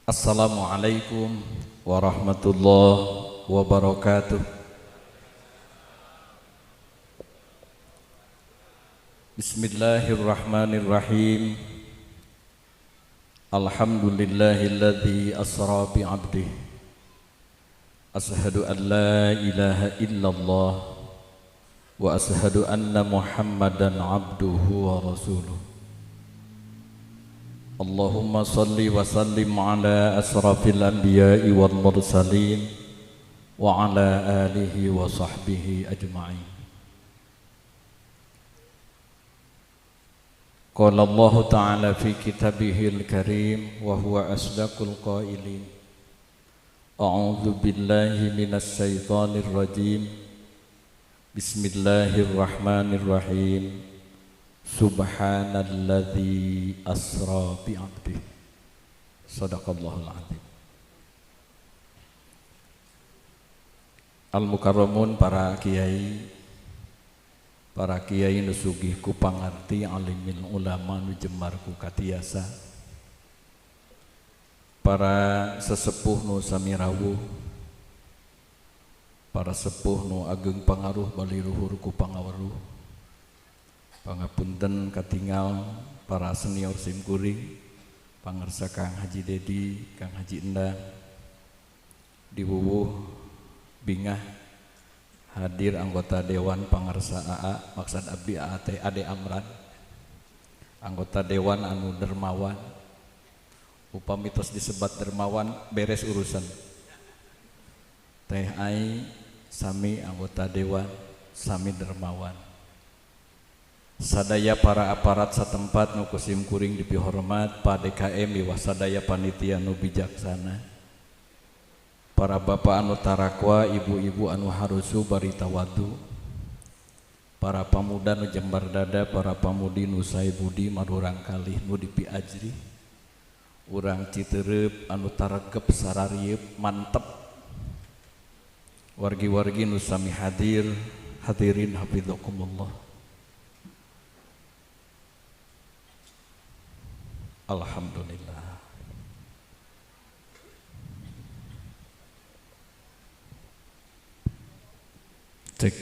Assalamualaikum warahmatullahi wabarakatuh. Bismillahirrahmanirrahim. Alhamdulillahilladzi asra bi'abdihi. Ashhadu an la ilaha illallah wa ashhadu anna Muhammadan abduhu wa rasuluh. Allahumma salli wa sallim ala asrafil anbiya'i wal mursalin wa ala alihi wa sahbihi ajma'in. Qala Allah ta'ala fi kitabihil karim wa huwa asdaqul qailin. A'udzu billahi minas syaitonir rajim. Bismillahirrahmanirrahim. Subhanalladzi asra bi'abdihi. Shadaqallahul azim. Al-mukarramun para kiai nu sugih ku pangarti alimil ulama nu jemar ku katiasa, para sesepuh nu sami rawuh, para sepuh nu ageng pangaruh bali luhur ku pangaweruh, pangapunten katingal para senior simkuring, pangarsa Kang Haji Dedi, Kang Haji Endang, diwuwuh bingah hadir anggota Dewan Pangarsa AA, maksud abdi AA teh Ade Amran, anggota Dewan anu dermawan, upami tos disebat dermawan beres urusan. Teh ai sami anggota Dewan, sami dermawan. Sadaya para aparat satempat nu kusim kuring dipihormat, pa DKM miwah sadaya panitia nu bijaksana, para bapak anu tarakwa, ibu-ibu anu harusu bari tawadu, para pamuda nu jembar dada, para pamudi nu sae budi madurang kalih nu dipi ajri, urang Citereup anu taregep sararieup mantep, wargi-wargi nu sami hadir, hadirin hafizakumullah. Alhamdulillah. Cek.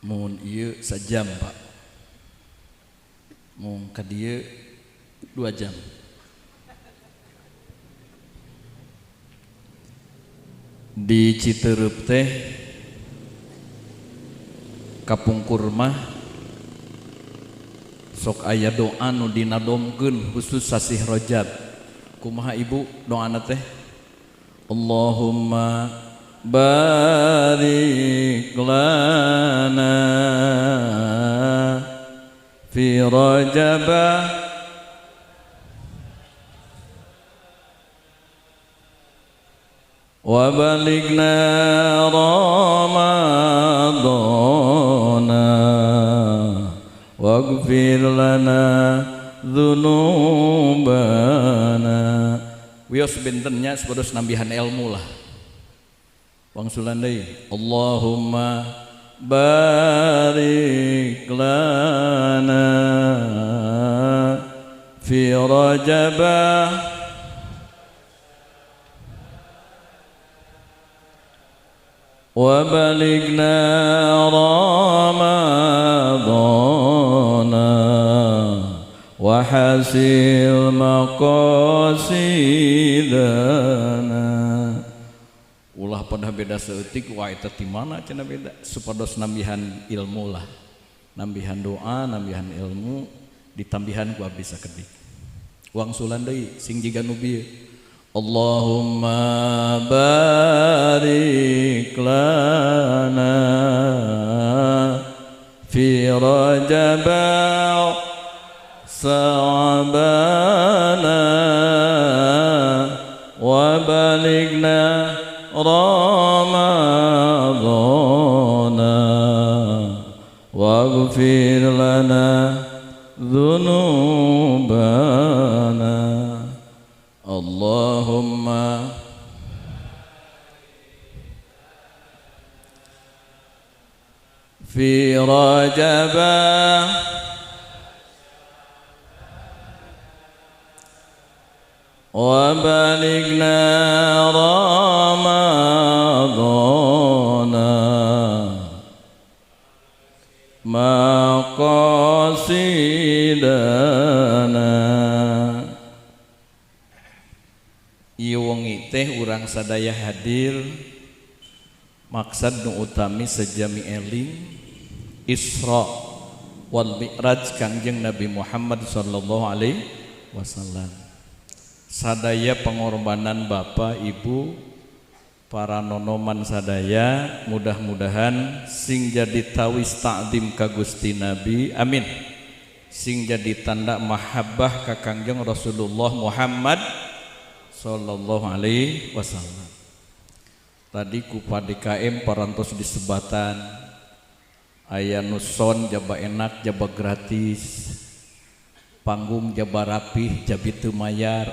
Mun ieu sajam Pak. Mun ka dieu 2 jam. Di Citereup teh kapungkur mah sok aya doa nu dinadomkeun khusus sasih Rajab. Kumaha ibu doana teh? Allahumma barik lana fi Rajab wa balighna Ramadana waghfir lana dzunubana. Wios bentennya sepados nambihan ilmu lah. Wangsulan deui. Allahumma barik lana fi Rajab wa balighna Ramadana wa hasil maqasidana. Ulah pada beda seeutik wa eta ti mana cenah beda, supados nambihan ilmu lah, nambihan doa, nambihan ilmu, ditambihan ku abdi sakedik. Wangsulan deui sing jiga nu bieu. Allahumma barik lana fi Rajab sa'bana wa balighna Ramadana waghfir lana dzunubana. Allahumma fi rajabah wa balighna ramadhana maqasidana. Ieu wengi teh urang sadaya hadir maksad nu utami sejami eling Isra wal Mi'raj Kangjeng Nabi Muhammad sallallahu alaihi wasallam. Sadaya pengorbanan Bapak Ibu para nonoman sadaya, mudah-mudahan sing jadi tawis ta'dim ka Gusti Nabi, amin. Sing jadi tanda mahabbah ka Kangjeng Rasulullah Muhammad sallallahu alaihi wasallam. Tadi ku PDKM parantos disebatan aya nuson jaba enak jaba gratis, panggung jaba rapih jabi teu mayar,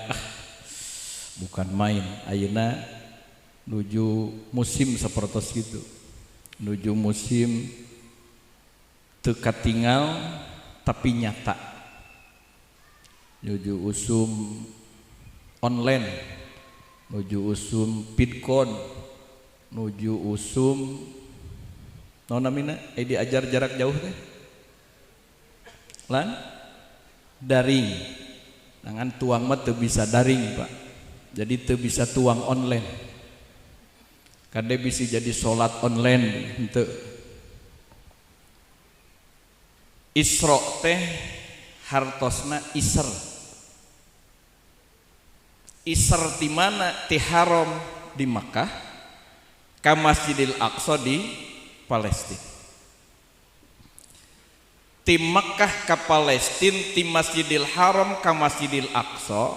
bukan main. Ayeuna nuju musim sapertos gitu, nuju musim teu katingal tapi nyata, nuju usum online, nuju usum Bitcoin, nuju usum nonamina diajar jarak jauh teh lan daring. Nangan tuang mah teu bisa daring Pak, jadi teu bisa tuang online. Kade bisa jadi sholat online henteu. Isra teh hartosna isr. Isr di mana? Ti haram di Makkah, ka Masjidil Aqsa di Palestina. Ti Makkah ka Palestina, ti Masjidil Haram ka Masjidil Aqsa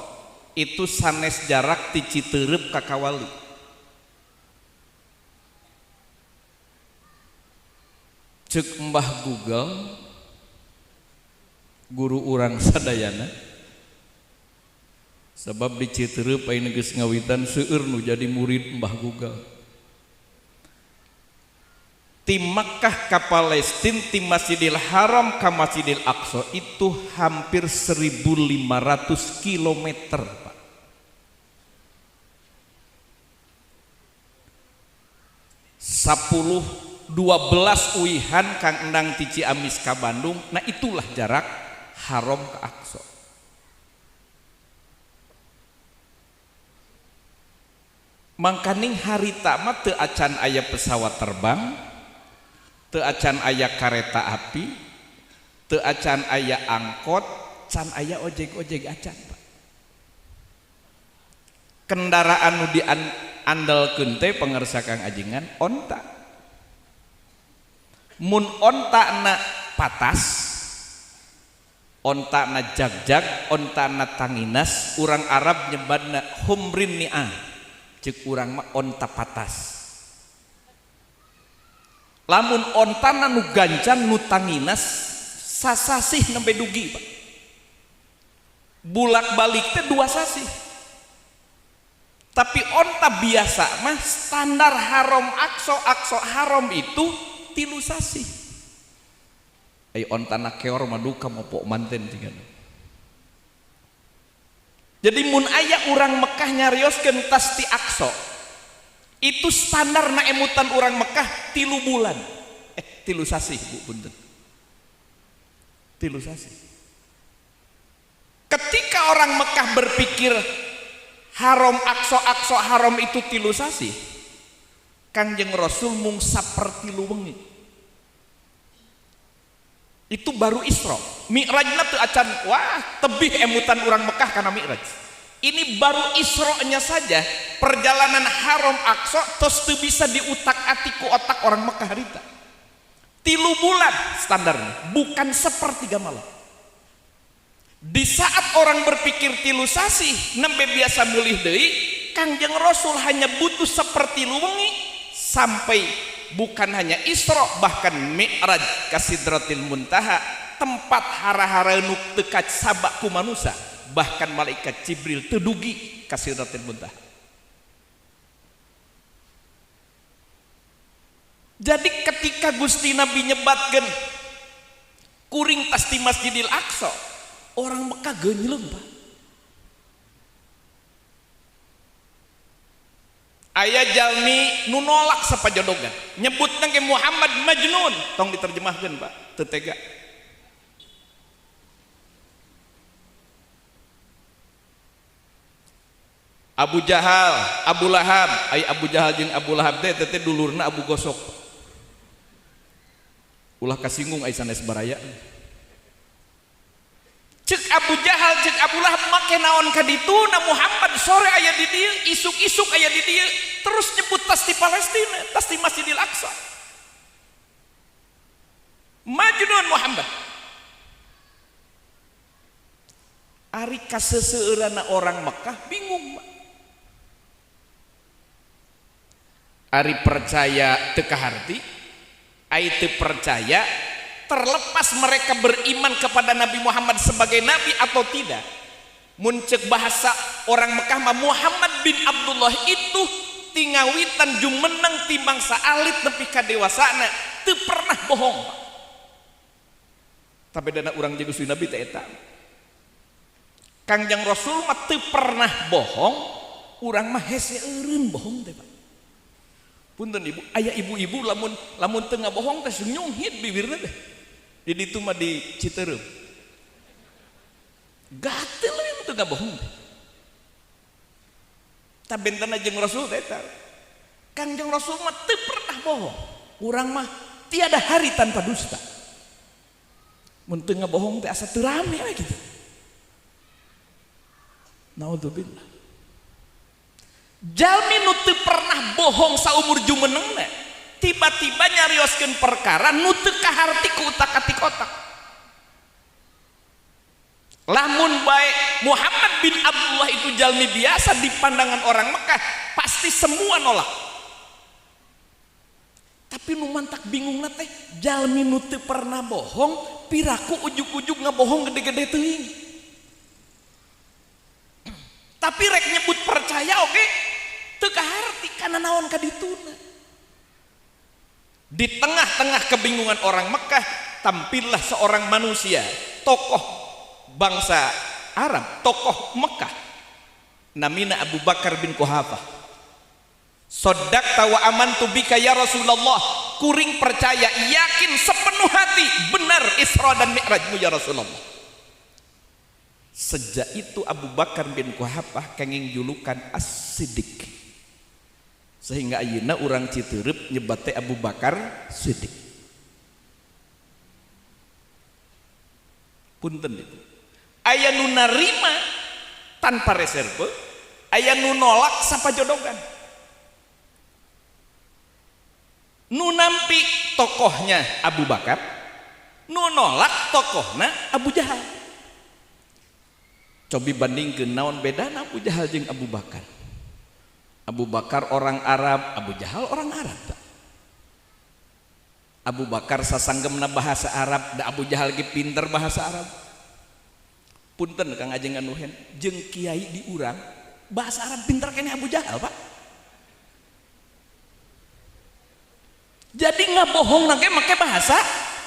itu sanes jarak ti Citeureup ka Kawali. Cek Mbah Google guru urang sadayana, sebab di Citeureup aya geus ngawitan seueur nu jadi murid Mbah Google. Ti Makkah ka Palestina, ti Masjidil Haram ka Masjidil Aqsa itu hampir 1500 kilometer Pak. 12 uihan kang endang ti Ciamis ka Bandung. Nah itulah jarak haram ke Aqsa. Mangkaning harita mah teu acan aya pesawat terbang, teu acan aya kareta api, teu acan aya angkot, can aya ojek-ojek acan Pak. Kendaraan nu diandalkeun teh pangarsa Kang Ajingan onta. Mun onta na patas, onta na jagjag, onta na tanginas, urang Arab nyebutna humrin ni'ah, cek urang mah onta patas. Lamun onta na nu gancang nu tanginas sasasih nembe dugi Pak. Bulak balik teh 2 sasih. Tapi onta biasa mah standar haram Aqsa haram itu 3 sasih. Ai onta na keor madu ka mopok manten tinggal. Jadi mun aya urang Mekah nyarioskeun tas ti Aqsa, itu standar na emutan urang Mekah 3 bulan. 3 sasih Bu, punten. 3 sasih. Ketika orang Mekah berpikir haram Aqsa haram itu 3 sasih, Kangjeng Rasul mung sapertilu wengi. Itu baru Isra. Mi'rajna teu acan wah tebih emutan urang Mekah kana Mi'raj. Ini baru Isra-nya saja perjalanan haram Aqsa tos teu bisa diutak-atik ku otak orang Mekah harita. 3 bulan standarnya, bukan sepertiga malam. Di saat orang berpikir 3 sasih nembe biasa mulih deui, Kangjeng Rasul hanya butuh sepertilu wengi sampai bukan hanya Isra bahkan Mi'raj ka Sidratil Muntaha, tempat hara-hara nu dekat sabak ku manusia, bahkan malaikat Jibril teu dugi ka Sidratil Muntaha. Jadi ketika Gusti Nabi nyebatkan kuring tas di Masjidil Aqsa, orang Mekah genyeulem Pak. Aya jalmi nu nolak sapajodogan, nyebutna ke Muhammad Majnun, tong diterjemahkeun Pak, teu tega. Abu Jahal, Abu Lahab, ai Abu Jahal jeung Abu Lahab teh dulurna Abu Gosok. Ulah kasinggung ai sanes baraya. Cek Abu Jahal, cek Abu Lahab make naon ka ditu na Muhammad sore aya di dieu, isuk-isuk aya di dieu, terus nyebut tas di Palestina, tas di Masjidil Aqsa. Majnun Muhammad. Ari kaseseueurana orang Mekah bingung, Pak. Ari percaya teu kaharti, ai teu percaya, terlepas mereka beriman kepada Nabi Muhammad sebagai nabi atau tidak. Muncul bahasa orang Mekah mah Muhammad bin Abdullah itu tingawitan jumeneng timbang saalit nepi ka dewasana, teu pernah bohong. Tapi dana urang jeung Gusti Nabi teh eta. Kangjeng Rasul mah teu pernah bohong, urang mah hese eureun bohong teh Pak. Punten ibu, aya ibu-ibu lamun teu ngabohong teh nyunghit bibirna teh. Di ditu mah di Citereup. Gatel we teu ngabohong teh. Tabentana jeung Rasul teh eta. Kangjeng Rasul mah teu pernah bohong. Urang mah tiada hari tanpa dusta. Mun teu ngabohong teh asa teu rame we kitu. Naudzubillah. Jalmi nu teu pernah bohong saumur jumenengna tiba-tiba nyarioskeun perkara nu teu kaharti ku utak-atik otak. Lamun bae Muhammad bin Abdullah itu jalmi biasa di pandangan orang Mekah pasti semua nolak. Tapi nu mantak bingungna teh jalmi nu teu pernah bohong piraku ujug-ujug ngabohong gede-gede teuing. Tapi rek nyebut percaya oke teu kaharti kana naon ka dituna. Di tengah-tengah kebingungan orang Mekah tampillah seorang manusia, tokoh bangsa Arab, tokoh Mekah, namina Abu Bakar bin Quhafah. Soddaqta wa amantu bika ya Rasulullah, kuring percaya yakin sepenuh hati benar Isra dan Mi'rajmu ya Rasulullah. Sejak itu Abu Bakar bin Quhafah kenging julukan As-Siddiq. Sehingga ayeuna urang Citereup nyebat teh Abu Bakar Siddiq. Punten itu. Aya nu narima tanpa reserve, aya nu nolak sapajodogan. Nu nampi tokohnya Abu Bakar, nu nolak tokohna Abu Jahal. Cobi bandingkeun naon bedana Abu Jahal jeung Abu Bakar. Abu Bakar orang Arab, Abu Jahal orang Arab. Abu Bakar sasanggemna bahasa Arab, da Abu Jahal ge pinter bahasa Arab. Punten Kang Ajeng Anuhen, jeung kiai di urang bahasa Arab pinter kene Abu Jahal, Pak. Jadi ngabohong nage make bahasa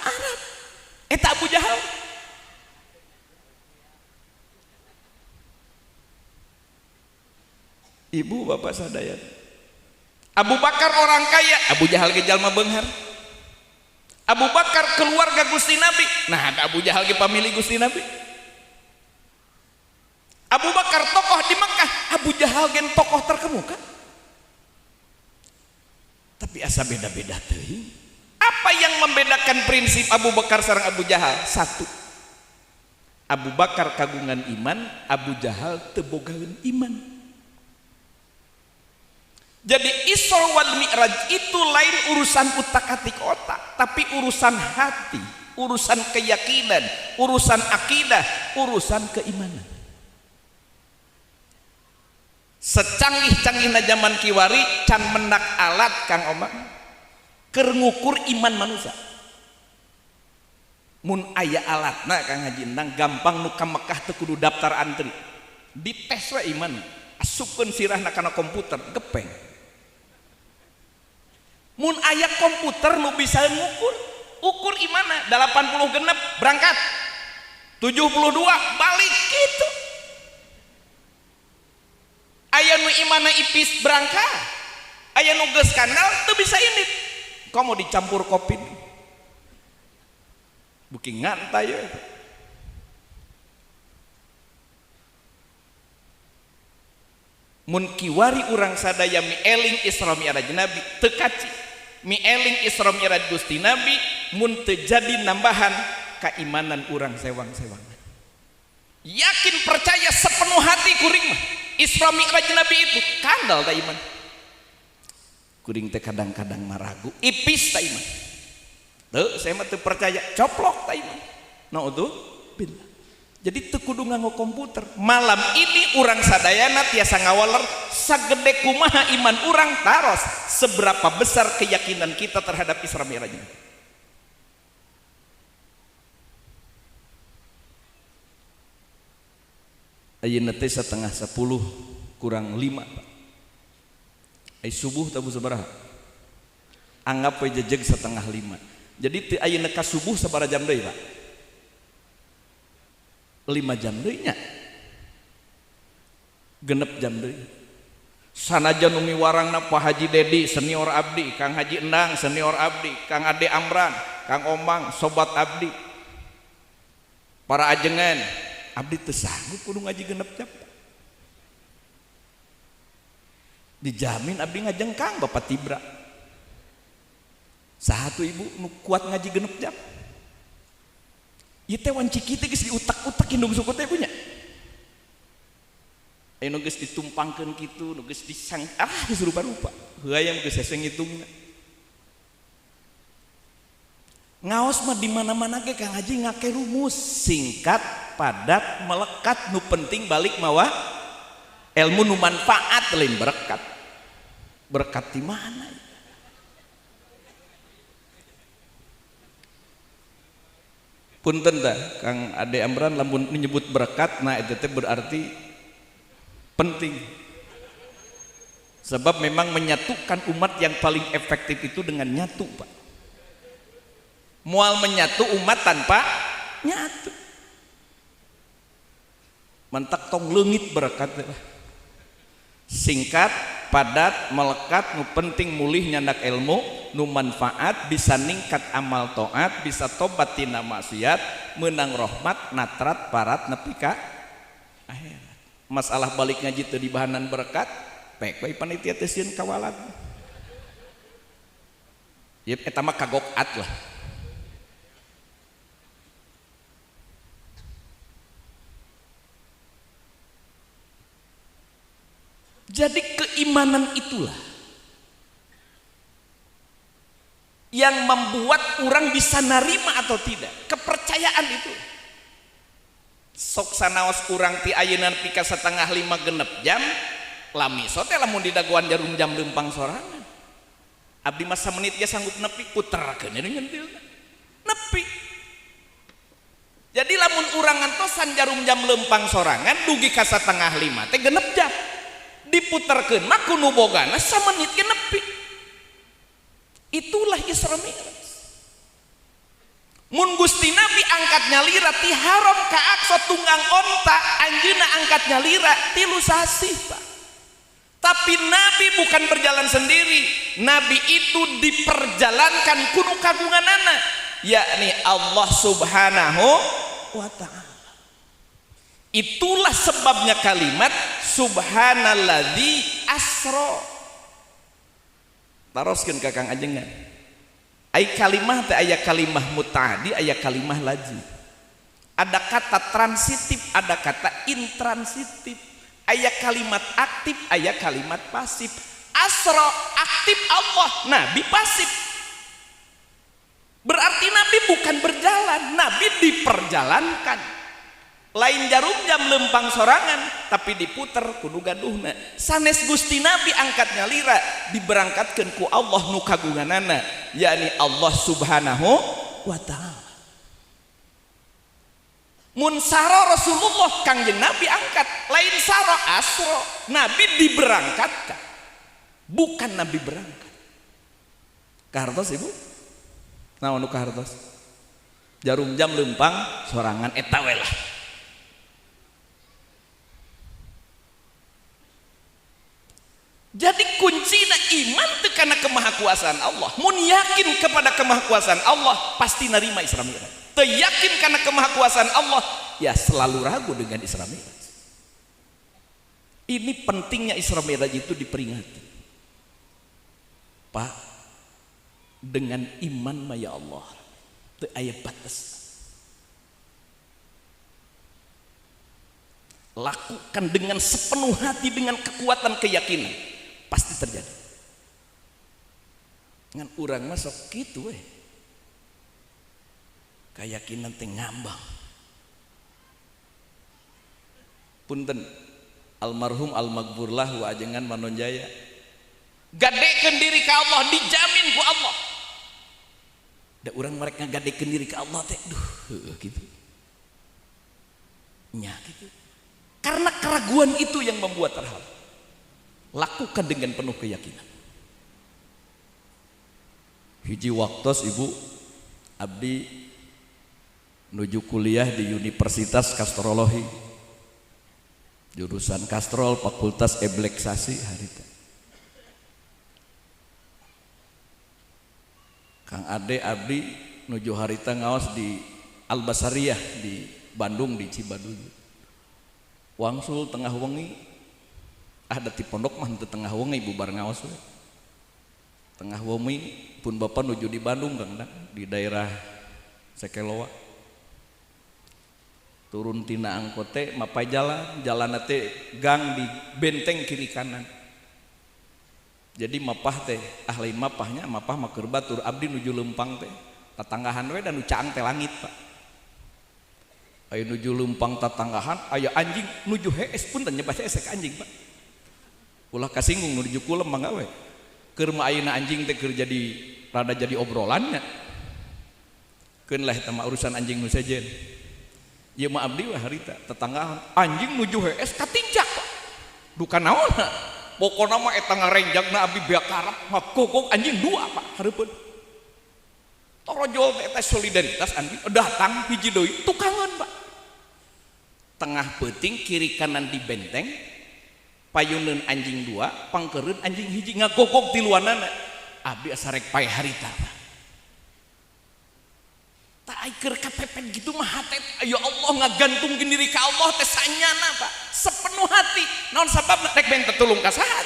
Arab. Eta Abu Jahal. Ibu bapak sadaya, Abu Bakar orang kaya, Abu Jahal ge jalma beunghar. Abu Bakar keluarga Gusti Nabi, nah ada Abu Jahal ge pamili Gusti Nabi. Abu Bakar tokoh di Mekah, Abu Jahal gen tokoh terkemuka. Tapi asa beda-beda teuing. Apa yang membedakan prinsip Abu Bakar sareng Abu Jahal? Satu, Abu Bakar kagungan iman, Abu Jahal teu bogaeun iman. Jadi Isra wal Mi'raj itu lain urusan utak-atik otak, tapi urusan hati, urusan keyakinan, urusan akidah, urusan keimanan. Secanggih-canggihna zaman kiwari can mendak alat Kang Omang keur ngukur iman manusia. Mun aya alatna Kang Haji Endang gampang nu ka Mekah teu kudu daftar antri. Dites we iman, asupkeun sirahna kana komputer, gepeng. mun aya komputer nu bisa ngukur ukur imana 80 genep berangkat 72 balik gitu. Aya nu imana ipis berangkat, aya nu geus skandal teu bisa ini kamu dicampur kopi beuki ngantai ya. Mun kiwari urang sadaya mieling Isra Mi'raj Nabi teu kaci mieling Isra Mi'raj Gusti Nabi mun teu jadi nambahan keimanan urang sewang-sewang. Yakin percaya sepenuh hati kuring mah Isra Mi'raj Nabi itu kandal ta iman. Kuring teh kadang-kadang maragu ipis ta iman. Teu saya mah teu percaya coplok ta iman. Naudzubillah. Jadi teu kudu nganggo komputer. Malam ini urang sadayana tiasa ngawaler sagede kumaha iman urang taros seberapa besar keyakinan kita terhadap Isra Mi'raj. Ayeuna teh 9:30 kurang 5 Pak. Ai subuh tabu sabaraha? Anggap we jejeg 4:30. Jadi teu ayeuna ka subuh sabaraha jam deui Pak? 5 jam deui nya. Genep jam deui. Sanajan umi warangna Pak Haji Dedi senior abdi, Kang Haji Endang senior abdi, Kang Ade Amran, Kang Omang sobat abdi. Para ajengan abdi teu sanggup kudu ngaji genep jam. Dijamin abdi ngajengkang Bapak Tibra. Satu ibu nu kuat ngaji genep jam. Ieu teh wanci kitu geus diutak-utak indung suku teh punya. Aya nu geus ditumpangkeun kitu, nu geus disang geus rupa-rupa. Hayang geus hese ngitungna. Ngaos mah di mana-mana ge Kang Haji ngake rumus singkat, padat, melekat, nu penting balik mawa ilmu nu manfaat lain berkat. Berkat di mana? Punten dah Kang Ade Amran lamun menyebut berkat, nah itu teh berarti penting. Sebab memang menyatukan umat yang paling efektif itu dengan nyatu, Pak. Mual menyatu umat tanpa nyatu. Mantak tong leungit berkat. Singkat, padat, melekat, nu penting mulih nyandak ilmu, nu manfaat, bisa ningkat amal taat, bisa tobat tina maksiat, menang rahmat, natrat, parat, nepi ka akhirat. Masalah balik ngaji teu di bahanan berkat, pek bae panitia teh sieun kawalat. Ieu eta mah kagokat lah. Jadi keimanan itulah yang membuat orang bisa narima atau tidak. Kepercayaan itu. Sok sanaos urang ti ayeuna pika 4:30 genep jam lami sote lamun di daguan jarum jam lempang sorangan. Abdi masa menit ya sanggup nepi puterkeun nyentil. Nepi. Jadi lamun urang ngantosan jarum jam lempang sorangan dugi ka 4:30 teh genep jam. Diputerkeun mah kudu bogana samenit ge nepi. Itulah Isra Mi'raj. Mun Gusti Nabi angkat nyalira ti haram ka Aqsa tunggang onta, anjeunna angkat nyalira 3 sasi, Pak. Tapi Nabi bukan berjalan sendiri. Nabi itu diperjalankan kudu kagunganana, yakni Allah Subhanahu wa ta'ala. Itulah sebabnya kalimat subhanalladzi asra. Taroskeun ka Kang Ajengan. Ai kalimah teh aya kalimah muta'addi, aya kalimah lazim. Ada kata transitif, ada kata intransitif. Aya kalimat aktif, aya kalimat pasif. Asra aktif Allah, Nabi pasif. Berarti Nabi bukan berjalan, Nabi diperjalankan. Lain jarum jam lempang sorangan tapi diputer kudu gaduhna. Sanes Gusti Nabi angkat nyalira diberangkatkeun ku Allah nu kagunganana, yakni Allah Subhanahu wa ta'ala. Mun saro Rasulullah Kangjeng Nabi angkat, lain saro asro, Nabi diberangkatkan, bukan Nabi berangkat. Kahartos ibu naon nu kahartos jarum jam lempang sorangan eta we lah. Jadi kuncina iman teu kana kemahakuasaan Allah. Mun yakin kepada kemahakuasaan Allah pasti narima Isra Mi'raj. Teu yakin kana kemahakuasaan Allah ya selalu ragu dengan Isra Mi'raj. Ini pentingnya Isra Mi'raj itu diperingati. Pak, dengan iman mah ya Allah teu aya batas. Lakukan dengan sepenuh hati dengan kekuatan keyakinan pasti terjadi. Ngan urang mah sok kitu we. Keyakinan teh ngambang. Punten almarhum almaghfurlah wa ajengan manonjaya. Gadekeun diri ka Allah dijamin ku Allah. Da urang mereka gadekeun diri ka Allah teh duh gitu. Nya gitu. Karena keraguan itu yang membuat terhalang. Lakukan dengan penuh keyakinan. Hiji waktos ibu abdi nuju kuliah di Universitas Kastrologi, jurusan kastrol, fakultas ebleksasi harita. Kang Ade abdi nuju harita ngaos di Al-Basariyah di Bandung di Cibaduy. Wangsul tengah wengi ada di pondok mah teu tengah wengi bubar ngaos we. Tengah wengi pun bapak nuju di Bandung Kang di daerah Sekeloa. Turun tina angkot teh mapai jalan teh gang di benteng kiri kanan. Jadi mapah teh ahli mapahnya mapah mah keur batur abdi nuju lempang teh tatanggahan we dan nu caang teh langit Pak. Aya nuju lempang tatanggahan aya anjing nuju hees pun teh nyebas esek anjing Pak. Ulah kasinggung nuju kulem mangga we. Keur mah ayeuna anjing teh keur jadi rada jadi obrolannya. Keun lah eta mah urusan anjing nu sejen. Ieu mah abdi we harita tetanggahan anjing nuju hees katinjak Pak. Duka naonna? Pokona mah eta ngarenjagna abdi beak karep ngakokok anjing dua Pak hareupeun. Torojol eta solidaritas anjing datang hiji deui tukangan Pak. Tengah peuting kiri kanan di benteng payuneun anjing dua pangkeureun anjing hiji ngagogok ti luanana abdi asa rek pae harita tak keur kapepet gitu mah hate ya Allah ngagantungkeun diri ka Allah teh sanyana Pak sepenuh hati naon sababna rek bente tulung ka saha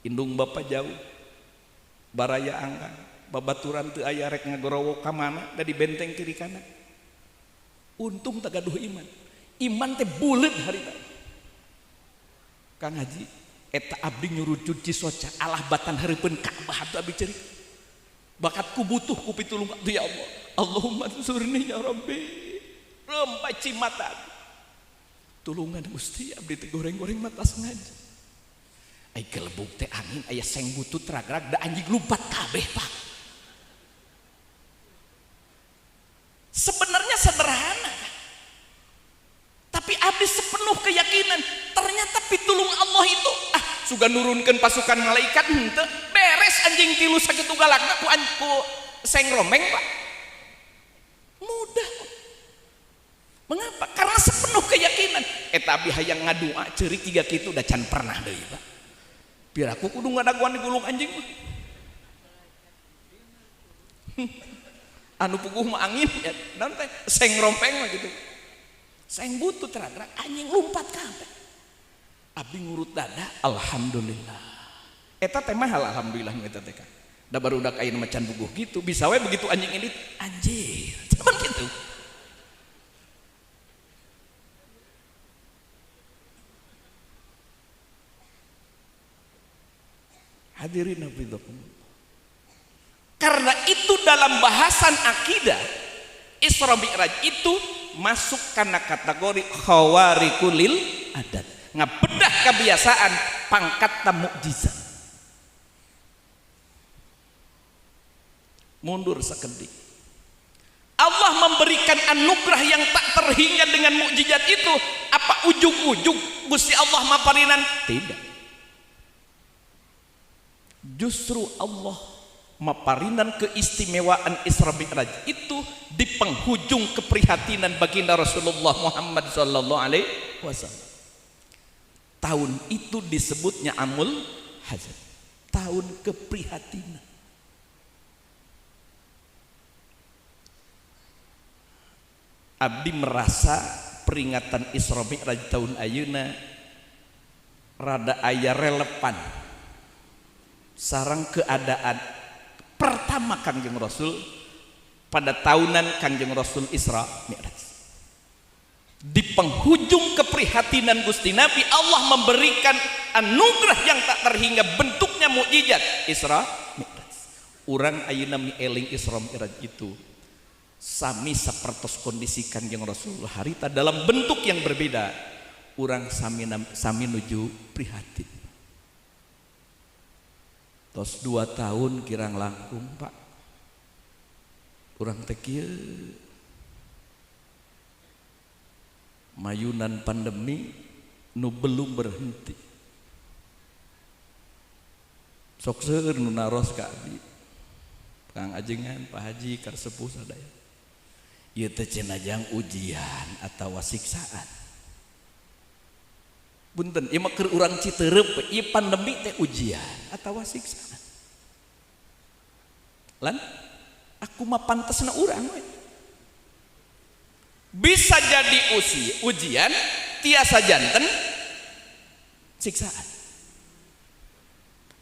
indung Bapak jauh baraya angkang babaturan teu aya rek ngagorowo ka mana da di benteng kiri kanan untung tak gaduh iman teh buleut harita Kang Haji eta abdi nyuruh cuci soca alah batan hareupeun Ka'bah atuh abdi ceurik bakatku butuh ku pitulung ya Allah Allahumma ansurni ya Rabbi rembay cimata tulungan Gusti abdi teh goreng-goreng mata sengaja ai kelebuk teh angin aya seng butut rag-rag da anjing lumpat kabeh Pak sebenarnya sederhana tapi abdi sepenuh keyakinan ternyata pitulung Allah itu suga nurunkan pasukan malaikat henteu beres anjing tilu sakitu galakna ku seng romeng Pak mudah mengapa karena sepenuh keyakinan eta abdi hayang ngadua ceurik tiga kitu da can pernah deui Pak biar aku kudu ngadaguan di gulung anjing anu puguh mah angin ya naon teh seng rompeng mah gitu seng butut terang-terang anjing lompat kabeh abdi ngurut dada alhamdulillah eta teh mahal alhamdulillah nu eta teh da barudak ayeuna macan buguh gitu bisa we begitu anjing ini anjir cuman gitu hadirin hafizakumullah karena itu dalam bahasan akidah Isra Mi'raj itu masuk karena kategori khawarikulil adat ngabedah kebiasaan pangkat mukjizat mundur sekedik Allah memberikan anugerah yang tak terhingga dengan mukjizat itu apa ujug-ujug Gusti Allah maparinan tidak justru Allah maparinan keistimewaan Isra Mi'raj itu di penghujung keprihatinan baginda Rasulullah Muhammad sallallahu alaihi wasallam. Tahun itu disebutnya Amul Hazan, tahun keprihatinan. Abdi merasa peringatan Isra Mi'raj tahun ayeuna rada aya relevan sareng keadaan pertama Kangjeng Rasul pada tahunan Kangjeng Rasul Isra Mi'raj. Di penghujung keprihatinan Gusti Nabi, Allah memberikan anugerah yang tak terhingga, bentuknya mukjizat Isra Mi'raj. Urang ayeuna mieling Isra Mi'raj itu sami sapertos kondisi Kangjeng Rasul harita dalam bentuk yang berbeda. Urang sami nuju prihatin. Tos 2 tahun kirang langkung Pak, urang teh kieu mayunan pandemi nu belum berhenti. Sok seueur nu naros ka abdi Kang Ajengan, Pak Haji, Kar Sepuh sadaya. Ieu teh cenajang ujian atawa siksaan. Punten, ieu mah keur urang Citeureup, ieu pandemi teh ujian atawa siksaan. Lan aku mah pantesna urang we. Bisa jadi ujian, tiasa janten siksaan.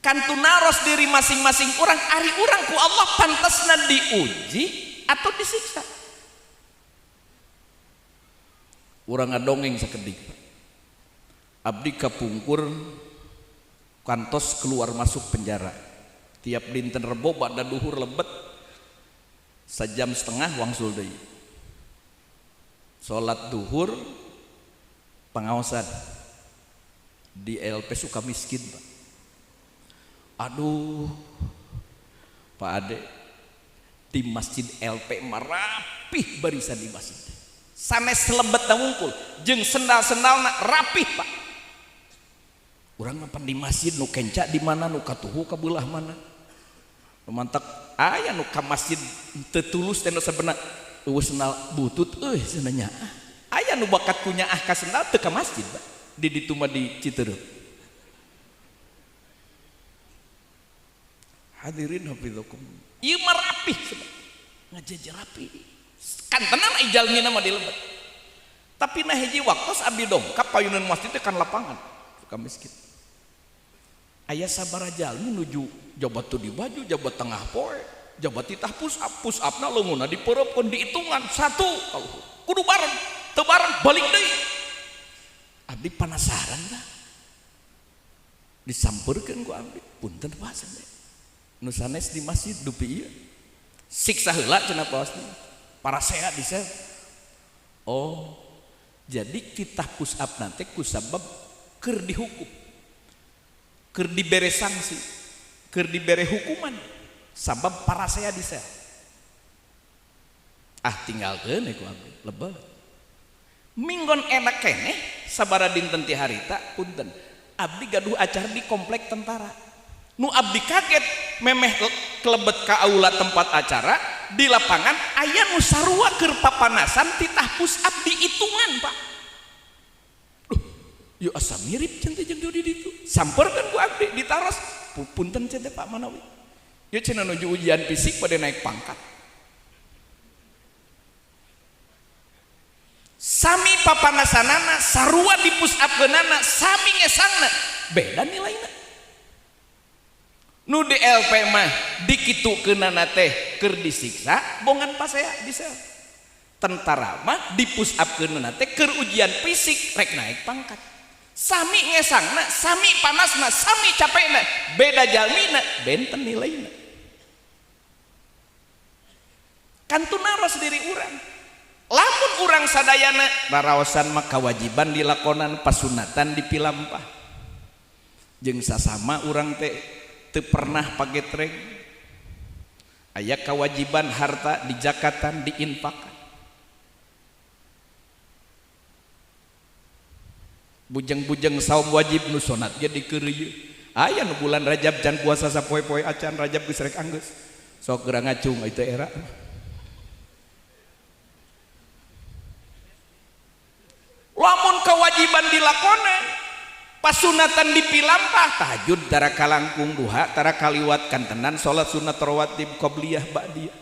Kantu naros diri masing-masing orang, ari urang ku Allah pantesna diuji atau disiksa. Urang ngadongeng sakedik. Abdi kapungkur kantos keluar masuk penjara. Tiap dinten Rebo bada duhur lebet 1,5 jam wangsul deui. Salat duhur pengaosan di LP Sukamiskin, Pak. Aduh Pak Ade, di masjid LP marapih barisan di masjid. Sanes selebet wungkul jeung sendal-sendalna rapih Pak. Urang mapan di masjid nu kenca di mana, nu katuhu ka beulah mana. Mantak aya nu ka masjid teu tulus teh nu sabeuna eueuh sendal butut euy cenanya. Aya nu bakat punya ka sendal teu ka masjid Pak. Di ditu mah di Citeureup. Hadirin hafizakum. Ieu mah rapih ngajejer rapih. Kan tenan ai jalmina mah dilebet. Tapi nah hiji waktos abdi dongkap payunan masjid teh kan lapangan suka miskin. Aya sabaraha jalmi nuju jabat tu di baju, jabat tengah poe, jabat titah push up na leunguna dipeureupkeun dihitungan 1 kalau kudu bareng, teu bareng balik deui. Abdi penasaran dah. Disampeurkeun ku abdi, punten Pak sande. Nu sanes di masjid dupi ieu. Siksa heula cenah pasti. Para sehat di sel. Oh, jadi kita push up nanti kusabab keur dihukum, keur dibere sanksi, keur dibere hukuman, sabab para sehat di sel. Tinggalkeun ku abdi lebet. Minggon enak keneh sabaraha dinten ti harita punten. Abdi gaduh acara di komplek tentara. Nu abdi kaget memeh kelebet ka aula tempat acara di lapangan aya nu sarua keur papanasan titah push up dihitungan Pak. Yuk asa mirip cenah jeung di ditu. Sampeurkeun ku abdi ditaros. Punten cenah Pak Manawi. Yeuh cenah nuju ujian fisik pada naik pangkat. Sami papanasanana sarua di push up keunana sami ngesangna beda nilaina. Nu di LP mah dikitukeunana teh keur disiksa bongan pasea di sel. Tentara mah di push up keunana teh keur ujian fisik rek naik pangkat. Sami ngesangna, sami panasna, sami capekna, beda jalmina, benten nilaina. Kantu naros diri urang. Lamun urang sadayana raraosan mah kawajiban dilakonan pasunatan dipilampah. Jeung sasama urang teh teu pernah pagetreng. Aya kewajiban harta di zakatan diinfakan. Bujeng-bujeng saum wajib nu sunat ge dikeureuy. aya nu bulan Rajab can puasa sapoe-poe acan Rajab geus rek anggeus sok geura ngacung itu era lamun kewajiban dilakonan pasunatan dipilampah tahajud tara kalangkung duha tara kaliwat kantenan salat sunat rawatib qabliyah ba'diyah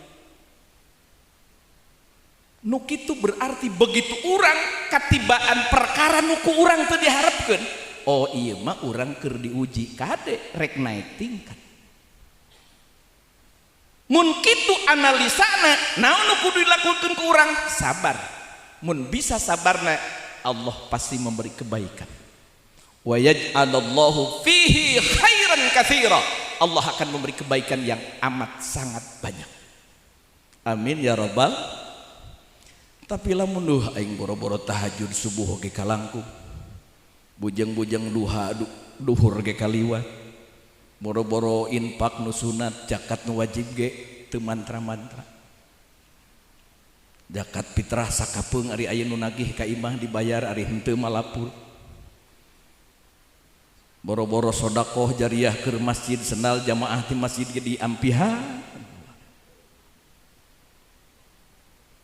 nu kitu berarti begitu urang katibaan perkara nu ku urang teu diharepkeun oh iya mah urang keur diuji kade rek naik tingkat mun kitu analisana naon nu kudu dilakukeun ku urang sabar mun bisa sabarna Allah pasti memberi kebaikan wa yaj'alallahu fihi khairan katsira Allah akan memberi kebaikan yang amat sangat banyak amin ya rabbal tapi lamun duh aing boro-boro tahajud subuh ge kalangkung bujang-bujang duha duhur ge kaliwat boro-boro infak nu sunat zakat nu wajib ge teu mantra-mantra zakat fitrah sakapeung ari aya nu nagih ka imah dibayar ari henteu malapul boro-boro sedekah jariah keur masjid sendal jamaah di masjid ge diampihan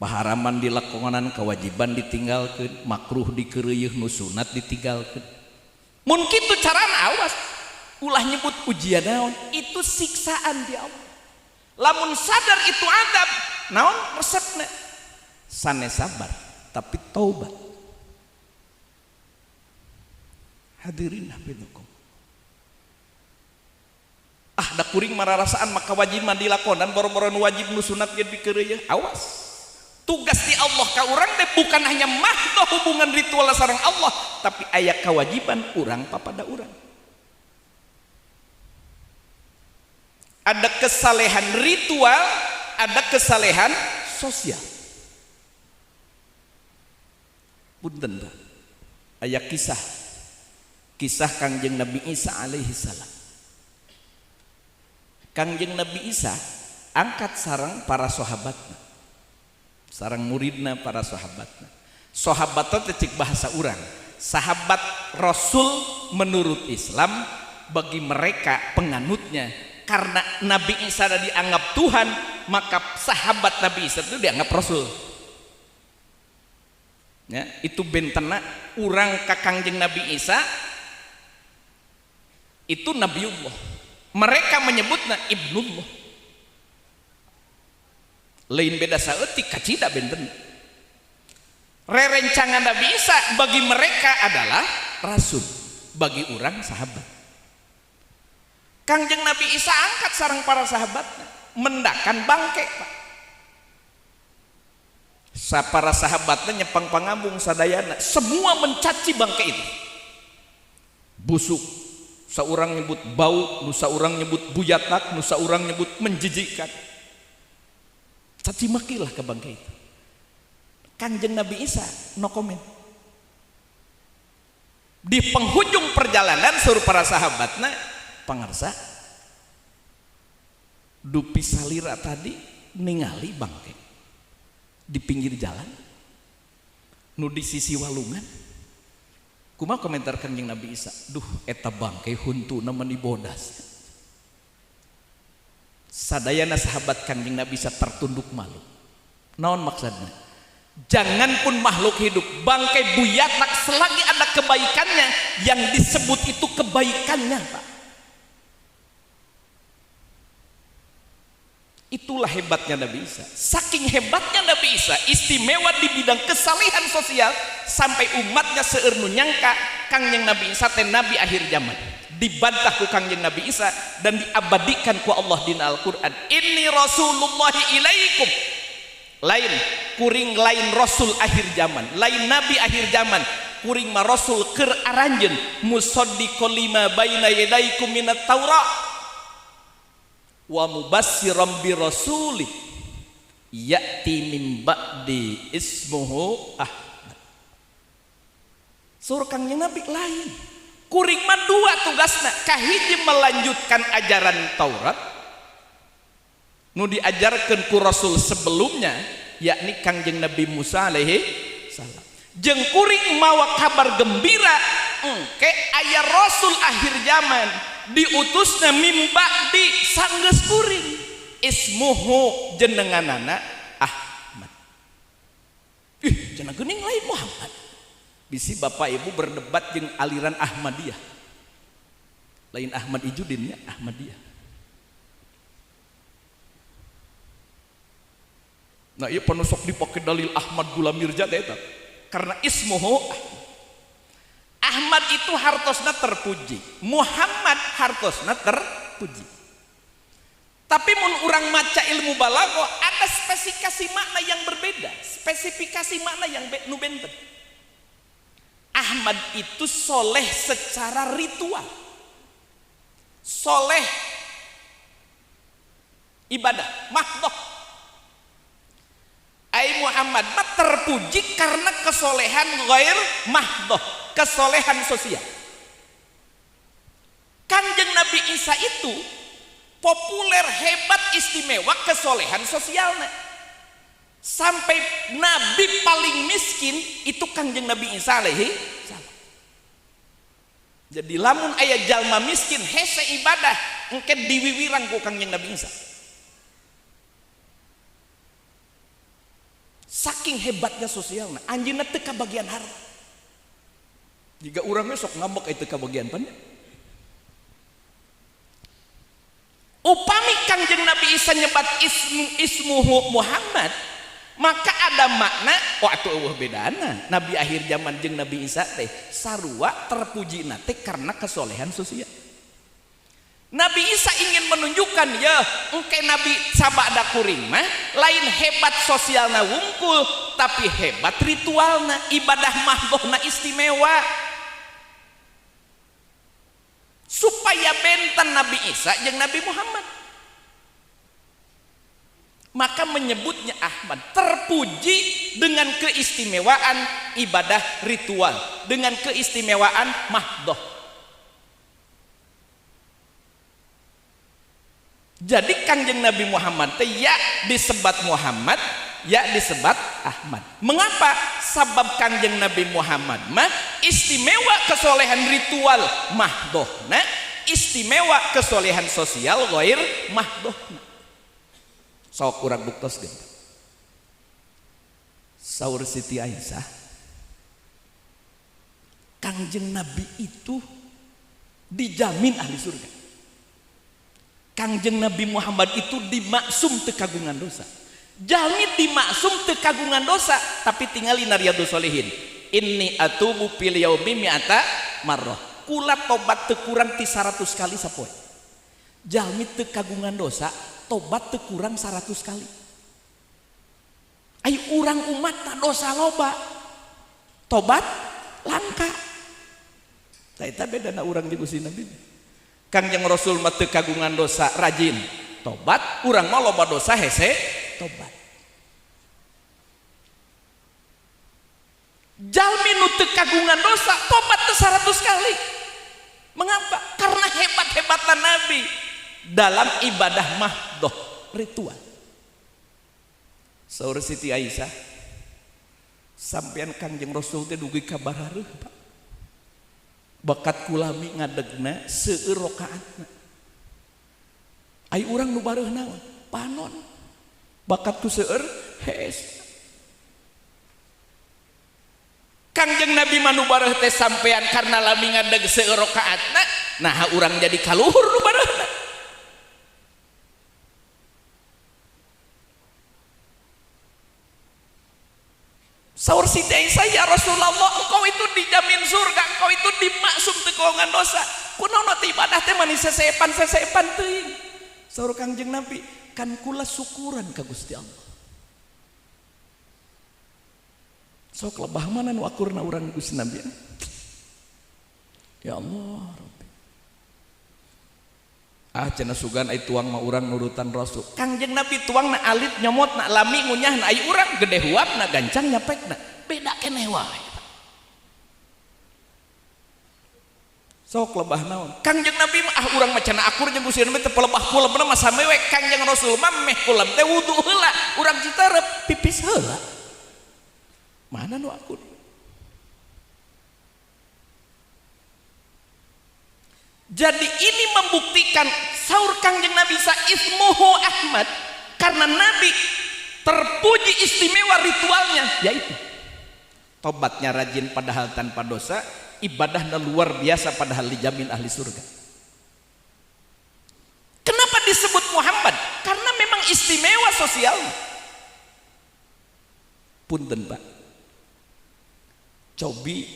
paharaman dilakonan kewajiban ditinggalkeun makruh dikeureuh nu sunat ditinggalkeun mun kitu carana awas ulah nyebut ujian naon itu siksaan di Allah lamun sadar itu adab naon resepna sanes sabar tapi taubat hadirin hafizukum da kuring mararasaan maka wajib dilakonan boro-boro nu wajib nu sunat ge dikeureuh awas tugas di Allah ka urang teh bukan hanya mahdoh hubungan ritual sareng Allah tapi aya kewajiban urang papada urang ada kesalehan ritual ada kesalehan sosial punten aya kisah Kangjeng Nabi Isa alaihi salam Kangjeng Nabi Isa angkat sareng para sahabatna sareng muridna para sahabatna sahabatna teh cik bahasa urang sahabat Rasul menurut Islam bagi mereka penganutnya karena Nabi Isa dianggap Tuhan maka sahabat Nabi Isa itu dianggap Rasul ya, itu bentena urang ka Kangjeng Nabi Isa itu Nabiullah mereka menyebutnya Ibnullah lain beda saeutik kacida benten rerencangan Nabi Isa bagi mereka adalah rasul bagi orang sahabat Kangjeng Nabi Isa angkat sareng para sahabatnya mendakan bangke Pak para sahabatnya nyepang pangambung sadayana semua mencaci bangke itu busuk saurang nyebut bau nu saurang nyebut buyatak nu saurang nyebut menjijikkan caci makilah ke bangke itu Kangjeng Nabi Isa no komen di penghujung perjalanan suruh para sahabatnya pangarsa dupi salira tadi ningali bangke di pinggir jalan nu di sisi walungan kumaha komentar Kangjeng Nabi Isa duh eta bangke huntuna meni bodas sadayana sahabat Kangjeng Nabi Isa tertunduk malu naon maksudnya jangan pun makhluk hidup bangkai buyatak selagi ada kebaikannya yang disebut itu kebaikannya Pak itulah hebatnya Nabi Isa saking hebatnya Nabi Isa istimewa di bidang kesalehan sosial sampai umatnya seueur nu nyangka Kangjeng Nabi Isa teh nabi akhir zaman dibantah ku Kangjeng Nabi Isa dan diabadikan ku Allah dina Al-Qur'an inni rasulullahi ilaikum lain kuring lain rasul akhir zaman lain nabi akhir zaman kuring ma rasul keur aranjeun musaddiqul lima baina yadaykum minat taurat wa mubassiram bi rasulih ya'ti min ba'di ismuhu Ahmad sur Kangjeng Nabi lain kuring mah dua tugasna kahiji melanjutkan ajaran Taurat nu diajarkeun ku rasul sebelumnya yakni Kangjeng Nabi Musa alaihi salam jeung kuring mawa kabar gembira engke aya rasul akhir zaman diutusna mimba di sanggeus kuring ismuhu jenenganana Ahmad. Cenah geuning lain Muhammad. Bisi bapak ibu berdebat jeung aliran Ahmadiyah. Lain Ahmad Ijudin nya Ahmadiyah. Nah ieu panusok dipake dalil Ahmad Gula Mirja teh eta. Karena ismuhu Ahmad itu hartosna terpuji, Muhammad hartosna terpuji. Tapi mun urang maca ilmu balaghah ada spesifikasi makna yang berbeda, spesifikasi makna yang nu benten. Ahmad itu soleh secara ritual, soleh ibadah, mahdoh. Ai Muhammad mah terpuji karena kesolehan ghair mahdoh, kesolehan sosial. Kanjeng Nabi Isa itu populer, hebat, istimewa kesolehan sosialnya. Sampai Nabi paling miskin itu Kanjeng Nabi Isa alaihi salam. Jadi lamun aya jalma miskin hese ibadah engke diwiwirang ku Kanjeng Nabi Isa. Saking hebatnya sosialna, anjeunna teu kabagian harta. Jika urangnya sok ngambek itu kabagian pan. Upami Kanjeng Nabi Isa nyebat ismuhu Muhammad, maka ada makna atuh eueuh bedana Nabi akhir zaman jeung Nabi Isa teh sarua terpujina teh karena kesolehan sosial. Nabi Isa ingin menunjukkan ya engke Nabi sabada kuring mah lain hebat sosialna wungkul tapi hebat ritualna, ibadah mahdohna istimewa. Supaya benten Nabi Isa jeung Nabi Muhammad. Maka menyebutnya Ahmad terpuji dengan keistimewaan ibadah ritual, dengan keistimewaan mahdoh. Jadi Kanjeng Nabi Muhammad teh ya disebat Muhammad, ya disebat Ahmad. Mengapa? Sabab Kanjeng Nabi Muhammad mah istimewa kesolehan ritual mahdohna, istimewa kesolehan sosial ghair mahdohna. Sok urang buktos ge. Saur Siti Aisyah, Kanjeng Nabi itu dijamin ahli surga. Kanjeng Nabi Muhammad itu dimaksum teu kagungan dosa. Jalmi dimaksum teu kagungan dosa, tapi tingali na Riyadhus Shalihin. Inni atubu fil yaumi mi'ata marrah. Kula tobat teu kurang ti 100 kali sapoe. Jalmi teu kagungan dosa, tobat teu kurang 100 kali. Ai urang umatna dosa loba. Tobat langka. Tah eta bedana urang jeung Gusti Nabi. Kanjeng Rasul mah teu kagungan dosa rajin tobat, urang mah loba dosa hese tobat. Jalmi nu teu kagungan dosa tobat teu 100 kali. Mengapa? Karena hebat-hebatna Nabi dalam ibadah mahdoh ritual. Saur Siti Aisyah, sampean Kanjeng Rasul teh dugi kabar hareuh, Pak. Bakat kulami ngadegna seueur rakaatna. Ai urang nu bareuh naon? Panon. Bakat ku seueur hees. Kanjeng Nabi mah nu bareuh teh sampean karena lami ngadeg seueur rakaatna, nah urang jadi kaluhur nu bareuhna. Saur Siti Aisyah, ya Rasulullah, engkau itu dijamin surga, engkau itu dimaksum teu kagungan dosa. Kunaon teh ibadah teh manis sesepan teuing. Saur Kanjeng Nabi, kan kula syukuran ka Gusti Allah. Sok lebah mana nu akurna urang Gusti Nabi. Ya Allah, Rabbi. Cenah sugan ai tuang mah urang nurutan Rasul. Kanjeng Nabi tuangna alit nyomotna lami ngunyahna ai urang gede huapna gancang nyapekna. Beda keneh wae. Sok lebah naon? Kanjeng Nabi mah urang mah cenah akur jeung Gusti Nabi teh pelebah kulemna mah samewe. Kanjeng Rasul mah meh kulem teh wudu heula, urang citerep pipis heula. Mana nu akur? Jadi ini membuktikan saur Kangjeng Nabi ismuhu Ahmad, karena Nabi terpuji istimewa ritualnya, yaitu tobatnya rajin padahal tanpa dosa, ibadahnya luar biasa padahal dijamin ahli surga. Kenapa disebut Muhammad? Karena memang istimewa sosialnya. Punten Pak, cobi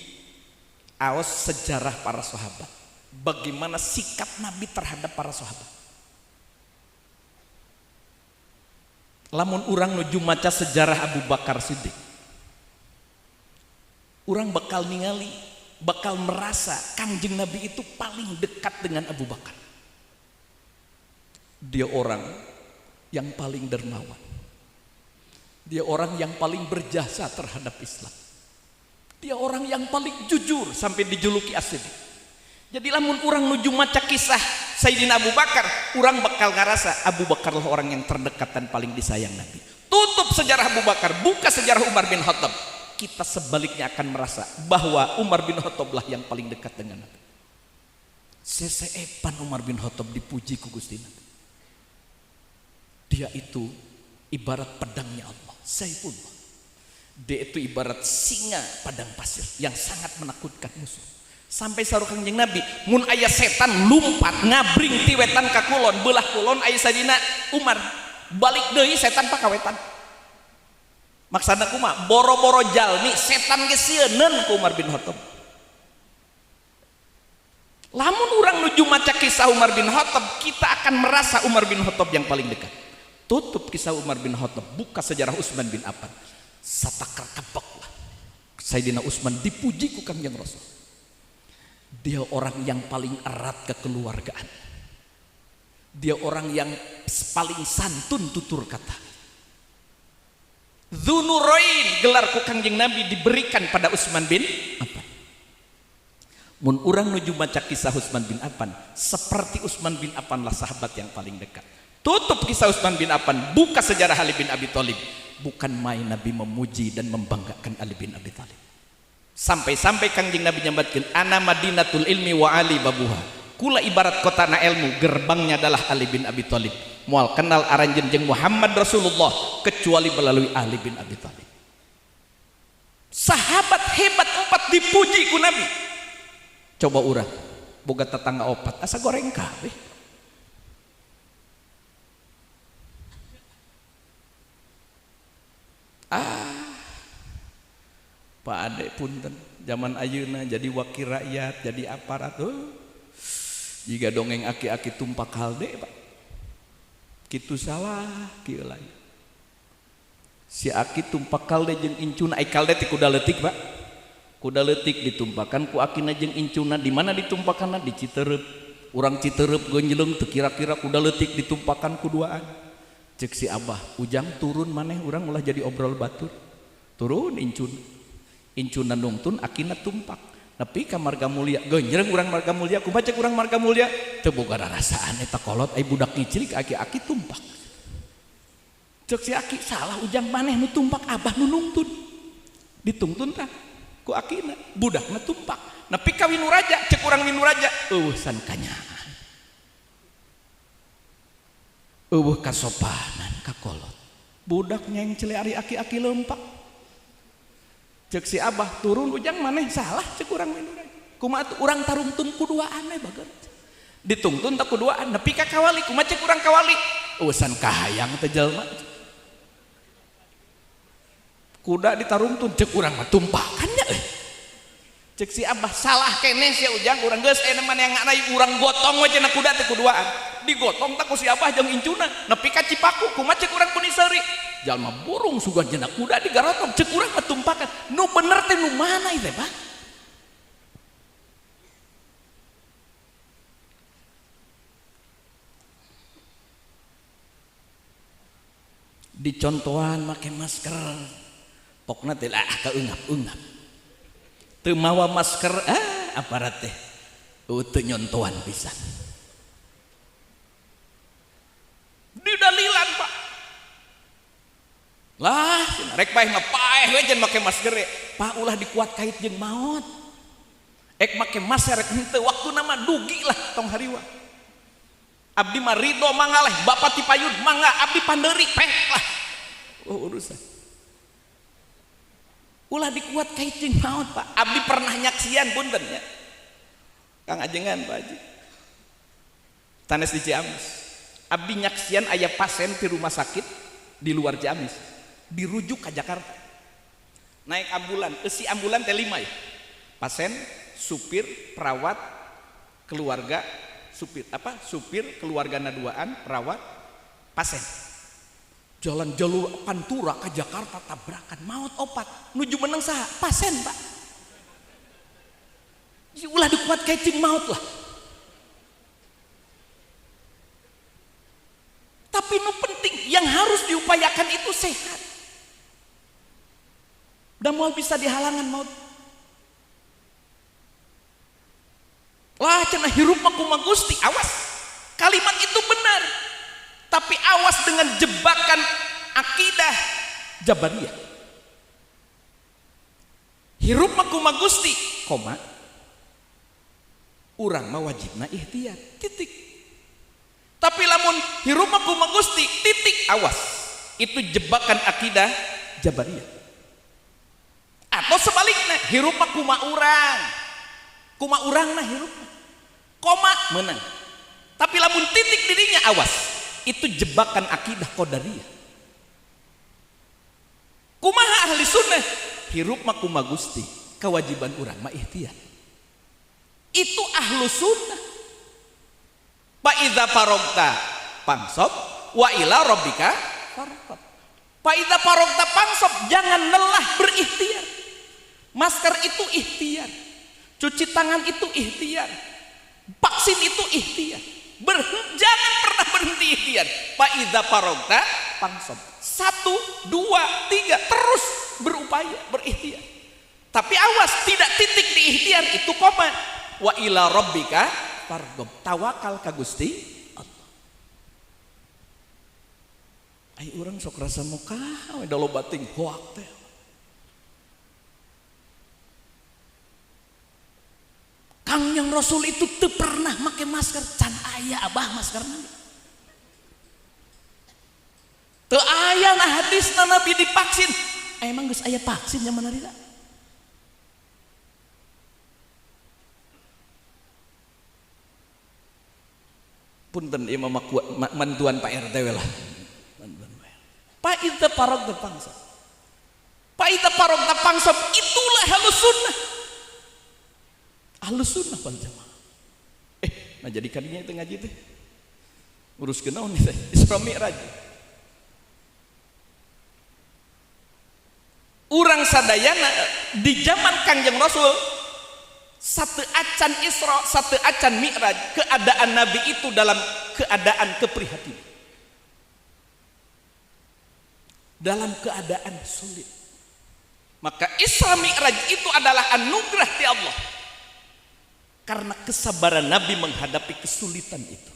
aos sejarah para sahabat, bagaimana sikap Nabi terhadap para sahabat. Lamun orang nuju maca sejarah Abu Bakar Siddiq, orang bakal ningali, bakal merasa Kangjeng Nabi itu paling dekat dengan Abu Bakar. Dia orang yang paling dermawan, dia orang yang paling berjasa terhadap Islam, dia orang yang paling jujur sampai dijuluki As-Siddiq. Jadi lamun orang nuju maca kisah Sayyidina Abu Bakar, orang bakal ngerasa Abu Bakar lah orang yang terdekat dan paling disayang Nabi. Tutup sejarah Abu Bakar, buka sejarah Umar bin Khattab, kita sebaliknya akan merasa bahwa Umar bin Khattab lah yang paling dekat dengan Nabi. Seseepan Umar bin Khattab dipuji ku Gusti Nabi. Dia itu ibarat pedangnya Allah, Saifullah. Dia itu ibarat singa padang pasir yang sangat menakutkan musuh. Sampai saru Kangjeng Nabi, mun aya setan lumpat ngabring ti wetan ka kulon, belah kulon aya Sayyidina Umar, balik deui setan pa ka wetan. Maksana kumaha? Boro-boro jalmi setan ge sieun ku Umar bin Khattab. Lamun urang nuju maca kisah Umar bin Khattab, kita akan merasa Umar bin Khattab yang paling dekat. Tutup kisah Umar bin Khattab, buka sejarah Utsman bin Affan. Satakar kapaklah Sayyidina Utsman dipuji ku Kangjeng Rasul. Dia orang yang paling erat kekeluargaan, dia orang yang paling santun tutur kata. Dzunurain gelar ku Kangjeng Nabi diberikan pada Utsman bin Affan. Mun urang nuju maca kisah Utsman bin Affan, seperti Utsman bin Affan lah sahabat yang paling dekat. Tutup kisah Utsman bin Affan, buka sejarah Ali bin Abi Thalib. Bukan main Nabi memuji dan membanggakan Ali bin Abi Thalib. Sampai-sampai Kangjeng Nabi nyambatkeun, ana madinatul ilmi wa ali babuha. Kula ibarat kota na ilmu, gerbangnya adalah Ali bin Abi Thalib. Moal kenal aranjeun jeung Muhammad Rasulullah kecuali melalui Ali bin Abi Thalib. Sahabat hebat empat dipuji ku Nabi. Coba urang boga tetangga opat asa goreng kabeh. Pak Ade punten, zaman ayeuna jadi wakil rakyat, jadi aparat, jika dongeng aki-aki tumpak halde Pak, kitu salah kieu lain. Si aki tumpak halde jeung incuna, ai kalde ti kuda leutik Pak, kuda leutik ditumpakan ku akina jeung incuna. Di mana ditumpakanna? Di Citereup. Urang Citereup gonjleung teu kira-kira kuda leutik ditumpakan ku duaan. Cek si Abah, ujang turun maneh urang ulah jadi obrol batur. Turun incuna nungtun akina tumpak nepi ka marga mulia, geunjreung urang marga mulia, kumaha cek urang marga mulia teu boga rasaan eta kolot ai budak ngicilik aki-aki tumpak. Cek si aki, salah ujang maneh nu tumpak, Abah nu nungtun. Ditungtun tah ku akina, budakna tumpak nepi ka Winuraja, cek urang Winuraja eueuh san kanyaan, eueuh kasopanan ka kolot, budak nyeng cele ari aki-aki leumpah. Cek si Abah, turun ujang maneh salah cek urang Winuraja, kumaha tuh urang tarungtun kuduaan we bager. Ditungtun tak kuduaan nepi ka kawali, kumaha cek urang kawali eueusan kahayang teh jelema. Kuda ditarungtun cek urang mah tumpakan nya euy. Cek si Abah, salah keneh sia ujang, urang geus aya mana yang ngana urang gotong we cenah kuda teh kuduaan. Digotong tak ku si Abah jeung incuna nepi ka Cipaku, kumaha cek urang Puniseuri. Jalma burung sugan jenak kuda digarotong, cek urang mah tumpakan. Nu bener teh nu mana ieu teh Pak? Dicontohan make masker, pokna teh lah kaeungap-eungap. Teu mawa masker, aparat teh teu nyontohan pisan. Didalilan Pak. Lah, rek bae ngapae we jen make masker. Pak ulah dikuat kait jeung maot. make masyarakat henteu waktu nama dugi lah tong hariwa. Abdi mah ridho mangaleh bapak ti payun mangga abdi pandeuri peh lah. Oh urusan. Ulah dikuat kaiting maut Pak. Abdi pernah nyaksian punten nya. Kang ajengan Pak Haji. Tanes di Ciamis. Abdi nyaksian aya pasien di rumah sakit di luar Ciamis. Dirujuk ke Jakarta. Naik ambulan, si ambulan teh 5 ya. Pasien, supir, perawat, keluarga, supir, keluarga naduaan, perawat, pasien. Jalan jalur Pantura ke Jakarta tabrakan maut opat nuju meneng saha pasien Pak. Ulah dikuat kecing maut lah. Tapi nu penting yang harus diupayakan itu sehat. Dan mau bisa dihalangan maut. Lah cenah hirup mah kumaha Gusti, awas. Kalimat itu benar. Tapi awas dengan jebakan akidah Jabariyah. Hirup mah kumaha Gusti, koma. Urang mah wajibna ikhtiar, titik. Tapi lamun hirup mah kumaha Gusti, titik, awas. Itu jebakan akidah Jabariyah. Atau sebaliknya, hirup mah kumaha urang. Kumaha urangna hirup mah. Koma menang. Tapi lamun titik dirinya awas. Itu jebakan akidah qadariyah. Kumaha ahli sunnah hirup mah kumaha Gusti, kewajiban urang mah ikhtiar. Itu ahlu sunnah. Fa iza farogta pangsop wa ila rabbika farghab. Fa iza farogta pangsop, jangan lelah berikhtiar. Masker itu ikhtiar, cuci tangan itu ikhtiar, vaksin itu ikhtiar. Jangan pernah berhenti ikhtiar. Fa idza faragta fansab. 1, 2, 3 terus berupaya berikhtiar. Tapi awas, tidak titik di ikhtiar itu koma. Wa ila rabbika farghab. Tawakal ka Gusti Allah. Ai urang sok rasa muka we da loba ting hoak teh. Kangjeng Rasul itu teu pernah make masker, can aya abah maskerna. Teu aya na hadisna Nabi divaksin. Emang geus aya vaksin zaman harita? Punten ieu mah mantuan Pak RT we lah. Pak itu parog terpangsa. Pak itu parog terpangsa, itulah halus sunnah. Ahlus sunnah wal jamaah. Nah jadi kadinya itu ngaji teh. Urus kenaon teh? Isra Mi'raj. Urang sadayana di zaman Kangjeng Rasul satu acan Isra, satu acan Mi'raj, keadaan Nabi itu dalam keadaan keprihatinan. Dalam keadaan sulit. Maka Isra Mi'raj itu adalah anugerah di Allah. Karena kesabaran Nabi menghadapi kesulitan itu.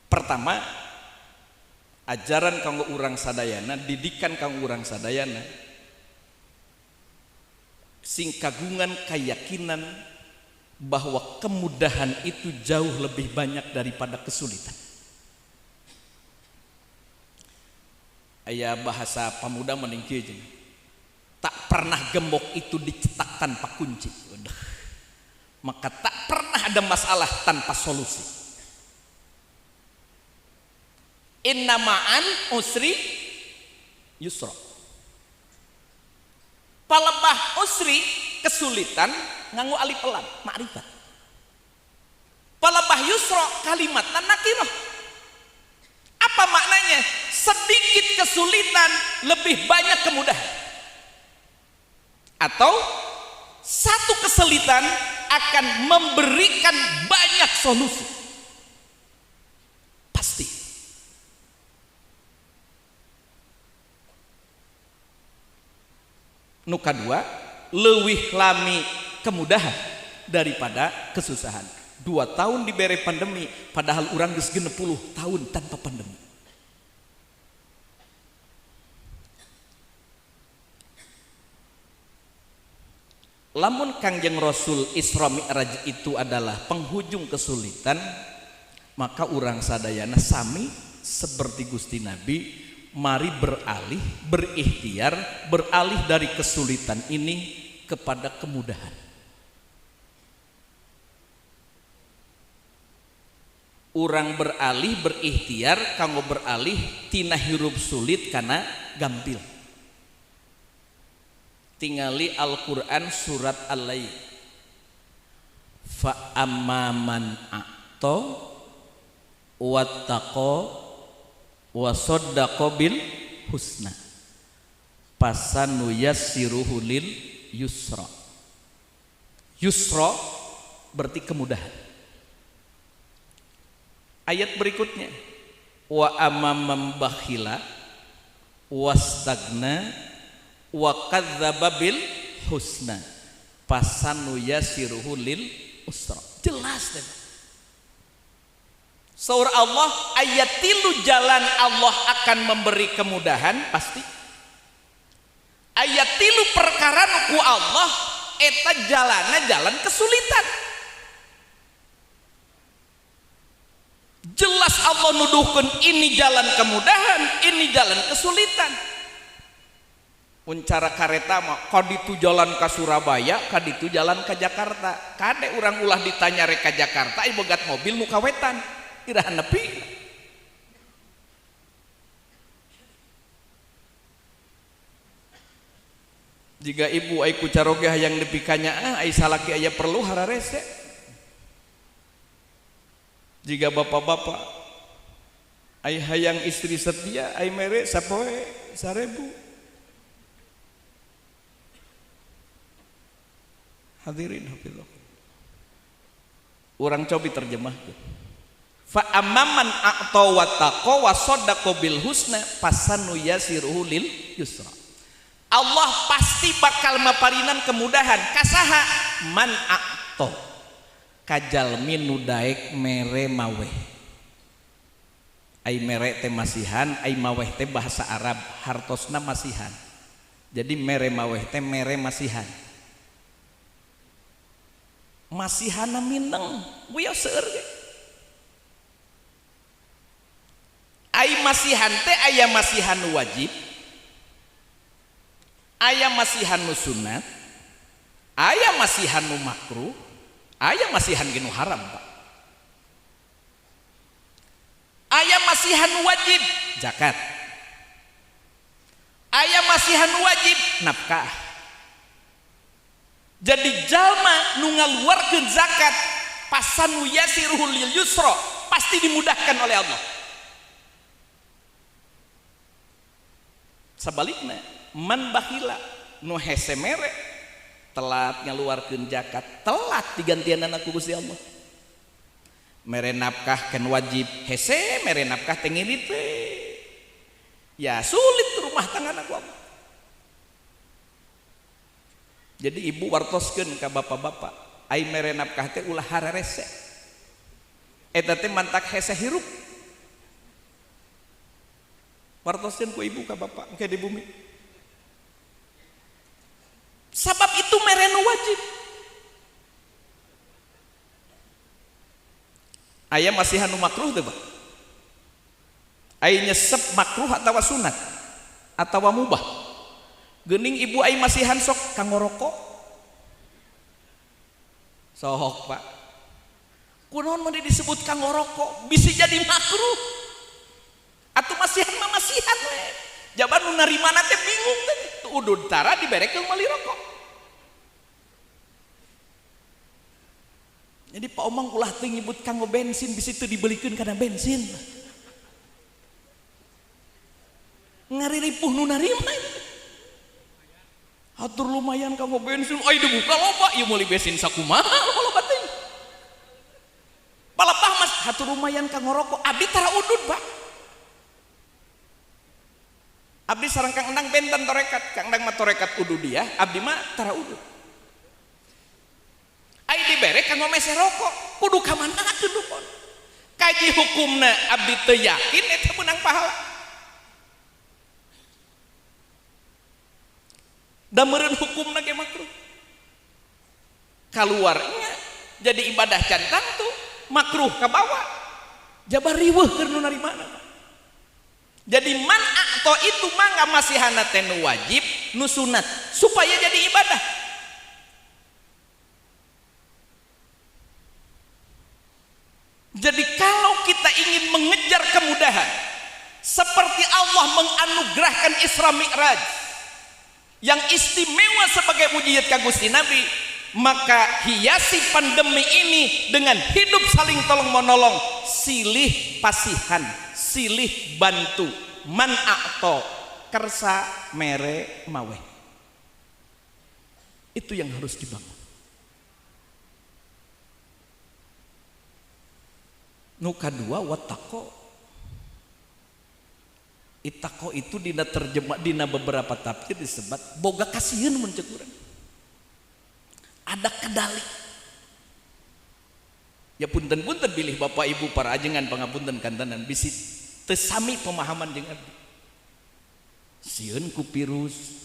Pertama, ajaran kanggo urang sadayana, didikan kanggo urang sadayana, sing kagungan keyakinan bahwa kemudahan itu jauh lebih banyak daripada kesulitan. Aya bahasa pemuda meningki jeung tak pernah gembok itu dicetak tanpa kunci. Maka tak pernah ada masalah tanpa solusi. Inna ma'an usri yusra. Palebah usri kesulitan nganggo alif lam ma'rifat. Palebah yusra kalimat nakirah. Apa maknanya? Sedikit kesulitan lebih banyak kemudahan. Atau satu kesulitan akan memberikan banyak solusi. Pasti. Nu kadua, leuwih lami kemudahan daripada kesusahan. 2 tahun dibere pandemi, padahal urang geus 60 tahun tanpa pandemi. lamun Kangjeng Rasul Isra Mi'raj itu adalah penghujung kesulitan, maka urang sadayana sami seperti Gusti Nabi, mari beralih, berikhtiar, beralih dari kesulitan ini kepada kemudahan. Urang beralih, berikhtiar kanggo beralih tina hirup sulit kana gampil. Tingali Al-Quran surat Al-Lail, fa amman a'ta wattaqo wa saddaqa bil husna fasanu yassiruhu lil yusra. Yusra berarti kemudahan. Ayat berikutnya, wa amman bakhila wastagna wa kadzdzaba bil husna fasanu yassiruhu lil usra. Jelas deh. Saur Allah ayat tilu jalan Allah akan memberi kemudahan pasti. Ayat tilu perkara ku Allah eta jalanna jalan kesulitan. Jelas Allah nuduhkeun ini jalan kemudahan, ini jalan kesulitan. Uncara kareta mah kaditu jalan ke Surabaya, kaditu jalan ke Jakarta. Kade urang ulah ditanya rek ka Jakarta ai bogat mobil nu kawetan. Iraha nepi. Jika ibu ai ku caroge hayang nepi ka nyaah ai salaki aya perlu hararese. Jika bapak-bapak ai hayang istri setia ai mere sapoe 1000. Hadirin hafizallah. Urang cobi terjemahkeun. Fa amman a'ta wa taqa wa saddaqa bil husna fasanu yasiruhu lil yusra. Allah pasti bakal maparinan kemudahan kasaha man a'ta kajalmi nu daek mere maweh. Ai mere teh masihan, ai maweh teh bahasa Arab, hartosna masihan. Jadi mere maweh teh mere masihan. Masihana mineng, buya seueur ge. Ai masihan teh aya masihan nu wajib, aya masihan nu sunat, aya masihan nu makruh, aya masihan ginu haram, Pak. Aya masihan wajib zakat, aya masihan wajib nafkah. Jadi jalma nu ngaluarkeun zakat pasanu yasiruhu lil yusra pasti dimudahkan oleh Allah. Sebaliknya man bakhila nu hese mere telat ngaluarkeun zakat, telat digantianan ku Gusti Allah. Mere nafkah kan wajib hese, mere nafkah teh ngirit teh. Ya sulit rumah tangga ku Allah. Jadi ibu wartoskeun ka bapak-bapak, ai mere nafkah teh ulah hararese. Eta teh mantak hese hirup. Wartoskeun ku ibu ka bapak engke di bumi. Sabab itu merenu wajib. Aya masihan nu makruh teh, Pak. Aya nyesep makruh atawa sunat atawa mubah. Geuning ibu ai masihan sok kanggo rokok. Sok, Pak. Kunaon mah disebut kanggo rokok? Bisa jadi makruh. Atuh masihan mah masihan we. Jaban nu narimana teh bingung teh. Udud tara diberekeun meuli rokok. Jadi Pak Omang ulah teu nyebut kanggo bensin, bisa teu dibelikeun kana bensin. Ngariripuh nu narima. Hatur lumayan kanggo bensin, ai dibuka loba, ieu meuli bensin sakumaha loba teh. Palepah mas hatur lumayan kanggo rokok, abdi tara udud, Pak. Abdi sareng Kang Endang benten torekat, Kang Endang mah torekat udud dia, abdi mah tara udud. Ai dibere kanggo mese rokok, kudu ka manakeun dukun. Kaji hukumna abdi teu yakin eta meunang pahala. Da meureun hukumna ge makruh. keluarnya jadi ibadah cantang tuh makruh ke bawah jabar riweuh keur nu narimana. Jadi man atau itu mangga masih hana tenu wajib nu sunat supaya jadi ibadah. Jadi kalau kita ingin mengejar kemudahan seperti Allah menganugerahkan Isra Mi'raj yang istimewa sebagai mujizat ka Gusti Nabi, maka hiasi pandemi ini dengan hidup saling tolong menolong, silih pasihan, silih bantu, man a'to kersa mere mawe. Itu yang harus dibangun. Nu kadua wattaqo. Ittaqo itu dina terjemah dina beberapa tafsir disebut boga kasieun mun ceuk urang. Ada kedali. Ya punten-punten bilih Bapak Ibu para ajengan pangapunten kantanan bisi teu sami pemahaman jeung abdi. Sieun ku virus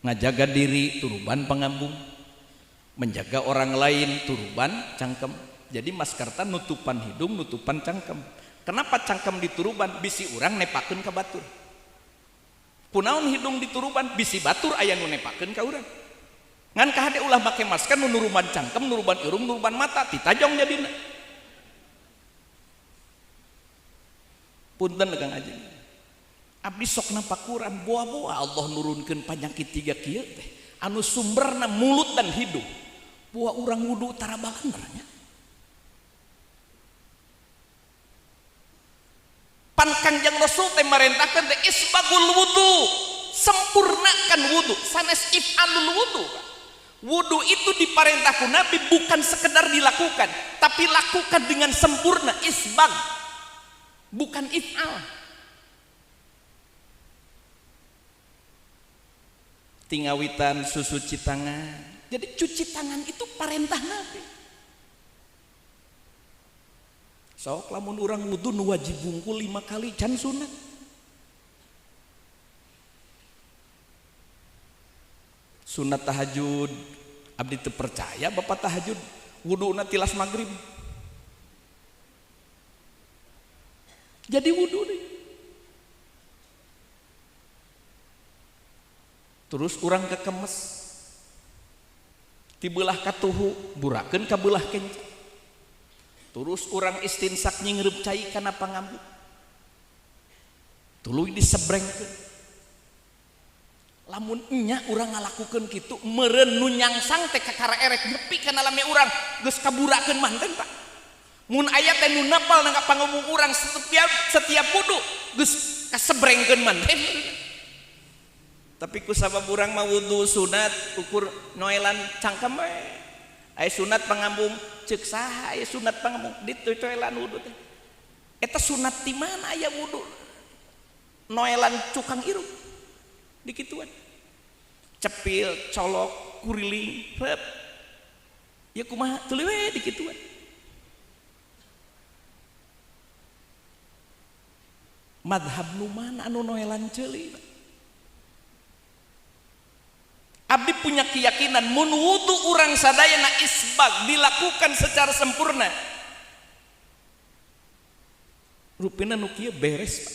ngajaga diri turuban pangambung, menjaga orang lain turuban cangkem. Jadi maskarta nutupan hidung, nutupan cangkem. Kenapa cangkem dituruban? Bisi urang nepakeun ka batur. Kunaon hidung dituruban? Bisi batur aya nu nepakeun ka urang. Ngan kahade ulah make masker nu nuruban cangkem, nuruban irung, nuruban mata, titajong jadina. Punten Kang Ajeng. Abdi sok napakuran boa-boa Allah nurunkeun panyakit 3 kieu teh. Anu sumberna mulut dan hidung. Boa urang wudu tara balandernya. Pan Kangjeng Rasul teh marentahkeun teh isbagul wudu, sempurnakan wudu, sanes if'alul wudu. Wudu itu diperintah ku Nabi bukan sekedar dilakukan, tapi lakukan dengan sempurna, isbag, bukan if'al. Tingawitan susu cuci tangan. Jadi cuci tangan itu perintah Nabi. Sok lamun urang wudu nu wajib bungkul 5 kali can sunat. Sunat tahajud abdi teu percaya bapak tahajud wuduna tilas maghrib. Jadi wudu deh. Terus urang kekemes tibelah katuhu burakeun ka beulah kencang. Terus orang istinsak nyingeup cai kana pangambung. Tuluy disebrengkeun. Lamun nya urang ngalakukeun kitu meureun nu nyangsang teh kakara erek nepi kana lame urang geus kaburakeun manten Pak. Mun aya teh nu napal nang pangambung urang setiap wudu geus kasebrengkeun manten. Tapi ku sabab urang mah wudu sunat ukur noelan cangkem we. Aya sunat pangambung ceuk saha aya sunat pangambung ditu coelan wudu teh. Eta sunat di mana aya wudu? Noelan cukang irung. Dikituan. Cepil, colok, kuriling, rep. Ya kumaha tuluy we dikituan. Madhab nu mana anu noelan ceuli? Abdi punya keyakinan mun wudu urang sadayana isbag dilakukan secara sempurna. Rupina nu kieu beres Pak.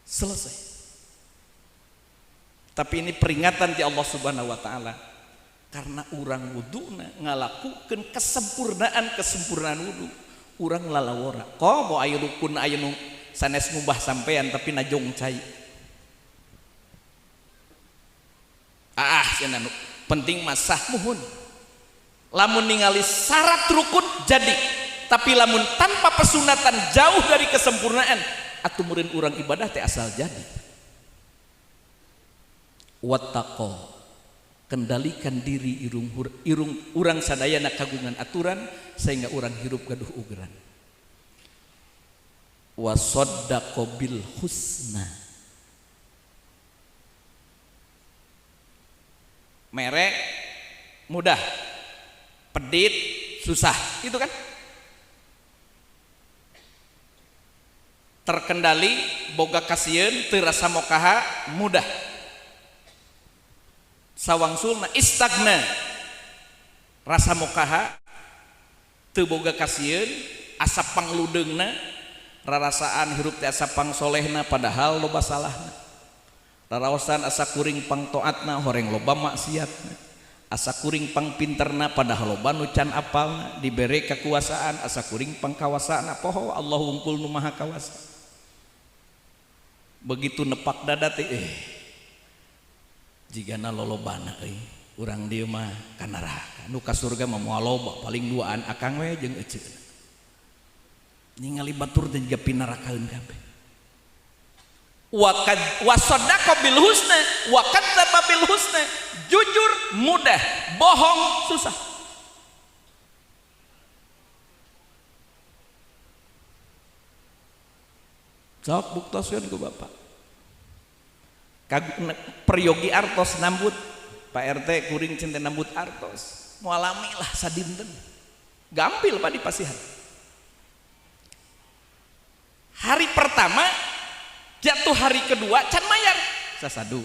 Selesai. Tapi ini peringatan di Allah Subhanahu wa taala karena urang wuduna ngalakukeun kesempurnaan wudu. Urang lalawora. Ko mau aya rukun aya nu sanes ngubah sampean tapi najong cai. Cenah penting masah muhun. Lamun ningali syarat rukun jadi, tapi lamun tanpa pesunatan jauh dari kesempurnaan atuh meureun urang ibadah teh asal jadi. Wattaqo, kendalikan diri irung urang sadayana kagungan aturan sehingga urang hirup gaduh ugeran. Wasaddaqo bil husna. Merek mudah, pedit susah, gitu kan? Terkendali, boga kasieun, teu rasa mokaha mudah. sawangsulna istagna rasa mokaha teu boga kasieun asa pangludeungna rarasaan hirup teh asa pangsolehna padahal loba salahna raraosan asa kuring pangtoatna horeng loba maksiatna asa kuring pangpinterna padahal loba nu can apalna dibere kakuasaan asa kuring pangkawasaana poho Allah unggul nu maha kawasa begitu nepak dada teh jigana lolobana urang dieu mah ka neraka nu ka surga mah moal loba paling duaan akang we jeung eceuna ningali batur teh jiga pinarakaeun kabeh wa saddaqa bil husna wa kadzdzaba bil husna jujur mudah bohong susah sok buktoskeun ku bapak peryogi artos nambut Pak RT kuring cinta nambut artos mau alami lah sadinten gampil Pak di pasihan hari pertama jatuh hari kedua can mayar sasadu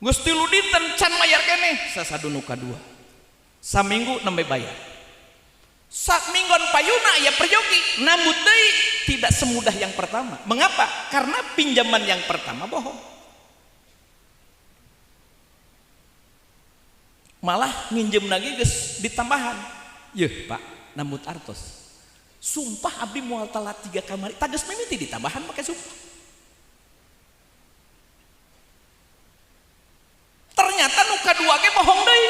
geus tilu dinten can mayar keneh sasadu nu kadua saminggu nembe bayar sak minggon payuna aya peryogi nambut deui tidak semudah yang pertama. Mengapa? Karena pinjaman yang pertama bohong. Malah nginjem lagi geus ditambahan. Yeuh Pak, nambut artos. Sumpah abdi moal telat 3 kamari, tages mimiti ditambahan make sumpah. Ternyata nu kadua ge bohong deui.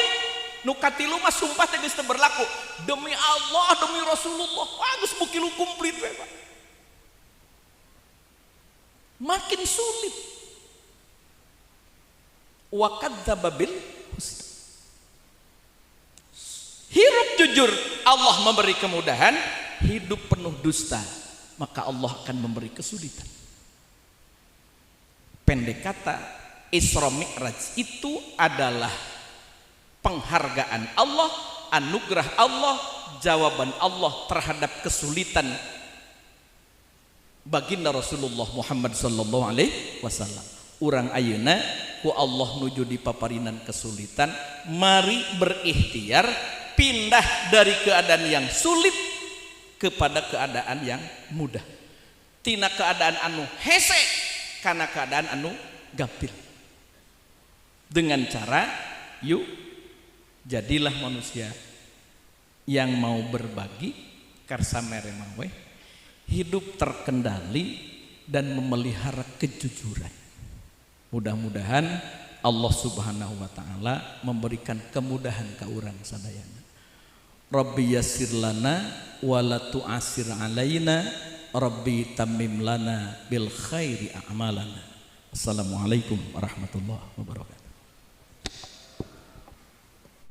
Nu katilu mah sumpah teh geus teu berlaku. Demi Allah, demi Rasulullah, geus bukilu komplit we Pak. Makin sulit. Wa kadzdzaba bil husna. Hidup jujur Allah memberi kemudahan, hidup penuh dusta maka Allah akan memberi kesulitan. Pendek kata Isra Mi'raj itu adalah penghargaan Allah, anugerah Allah, jawaban Allah terhadap kesulitan baginda Rasulullah Muhammad sallallahu alaihi wasallam. Urang ayeuna ku Allah nuju di paparinan kesulitan, mari berikhtiar pindah dari keadaan yang sulit kepada keadaan yang mudah. Tina keadaan anu hese kana keadaan anu gampil. Dengan cara yuk jadilah manusia yang mau berbagi karsa mere mawe, hidup terkendali dan memelihara kejujuran. Mudah-mudahan Allah Subhanahu wa taala memberikan kemudahan ka urang sadayana. Rabbi yassir lana wa la tu'assir alaina, Rabbi tammim lana bil khairi a'malana. Assalamualaikum warahmatullahi wabarakatuh.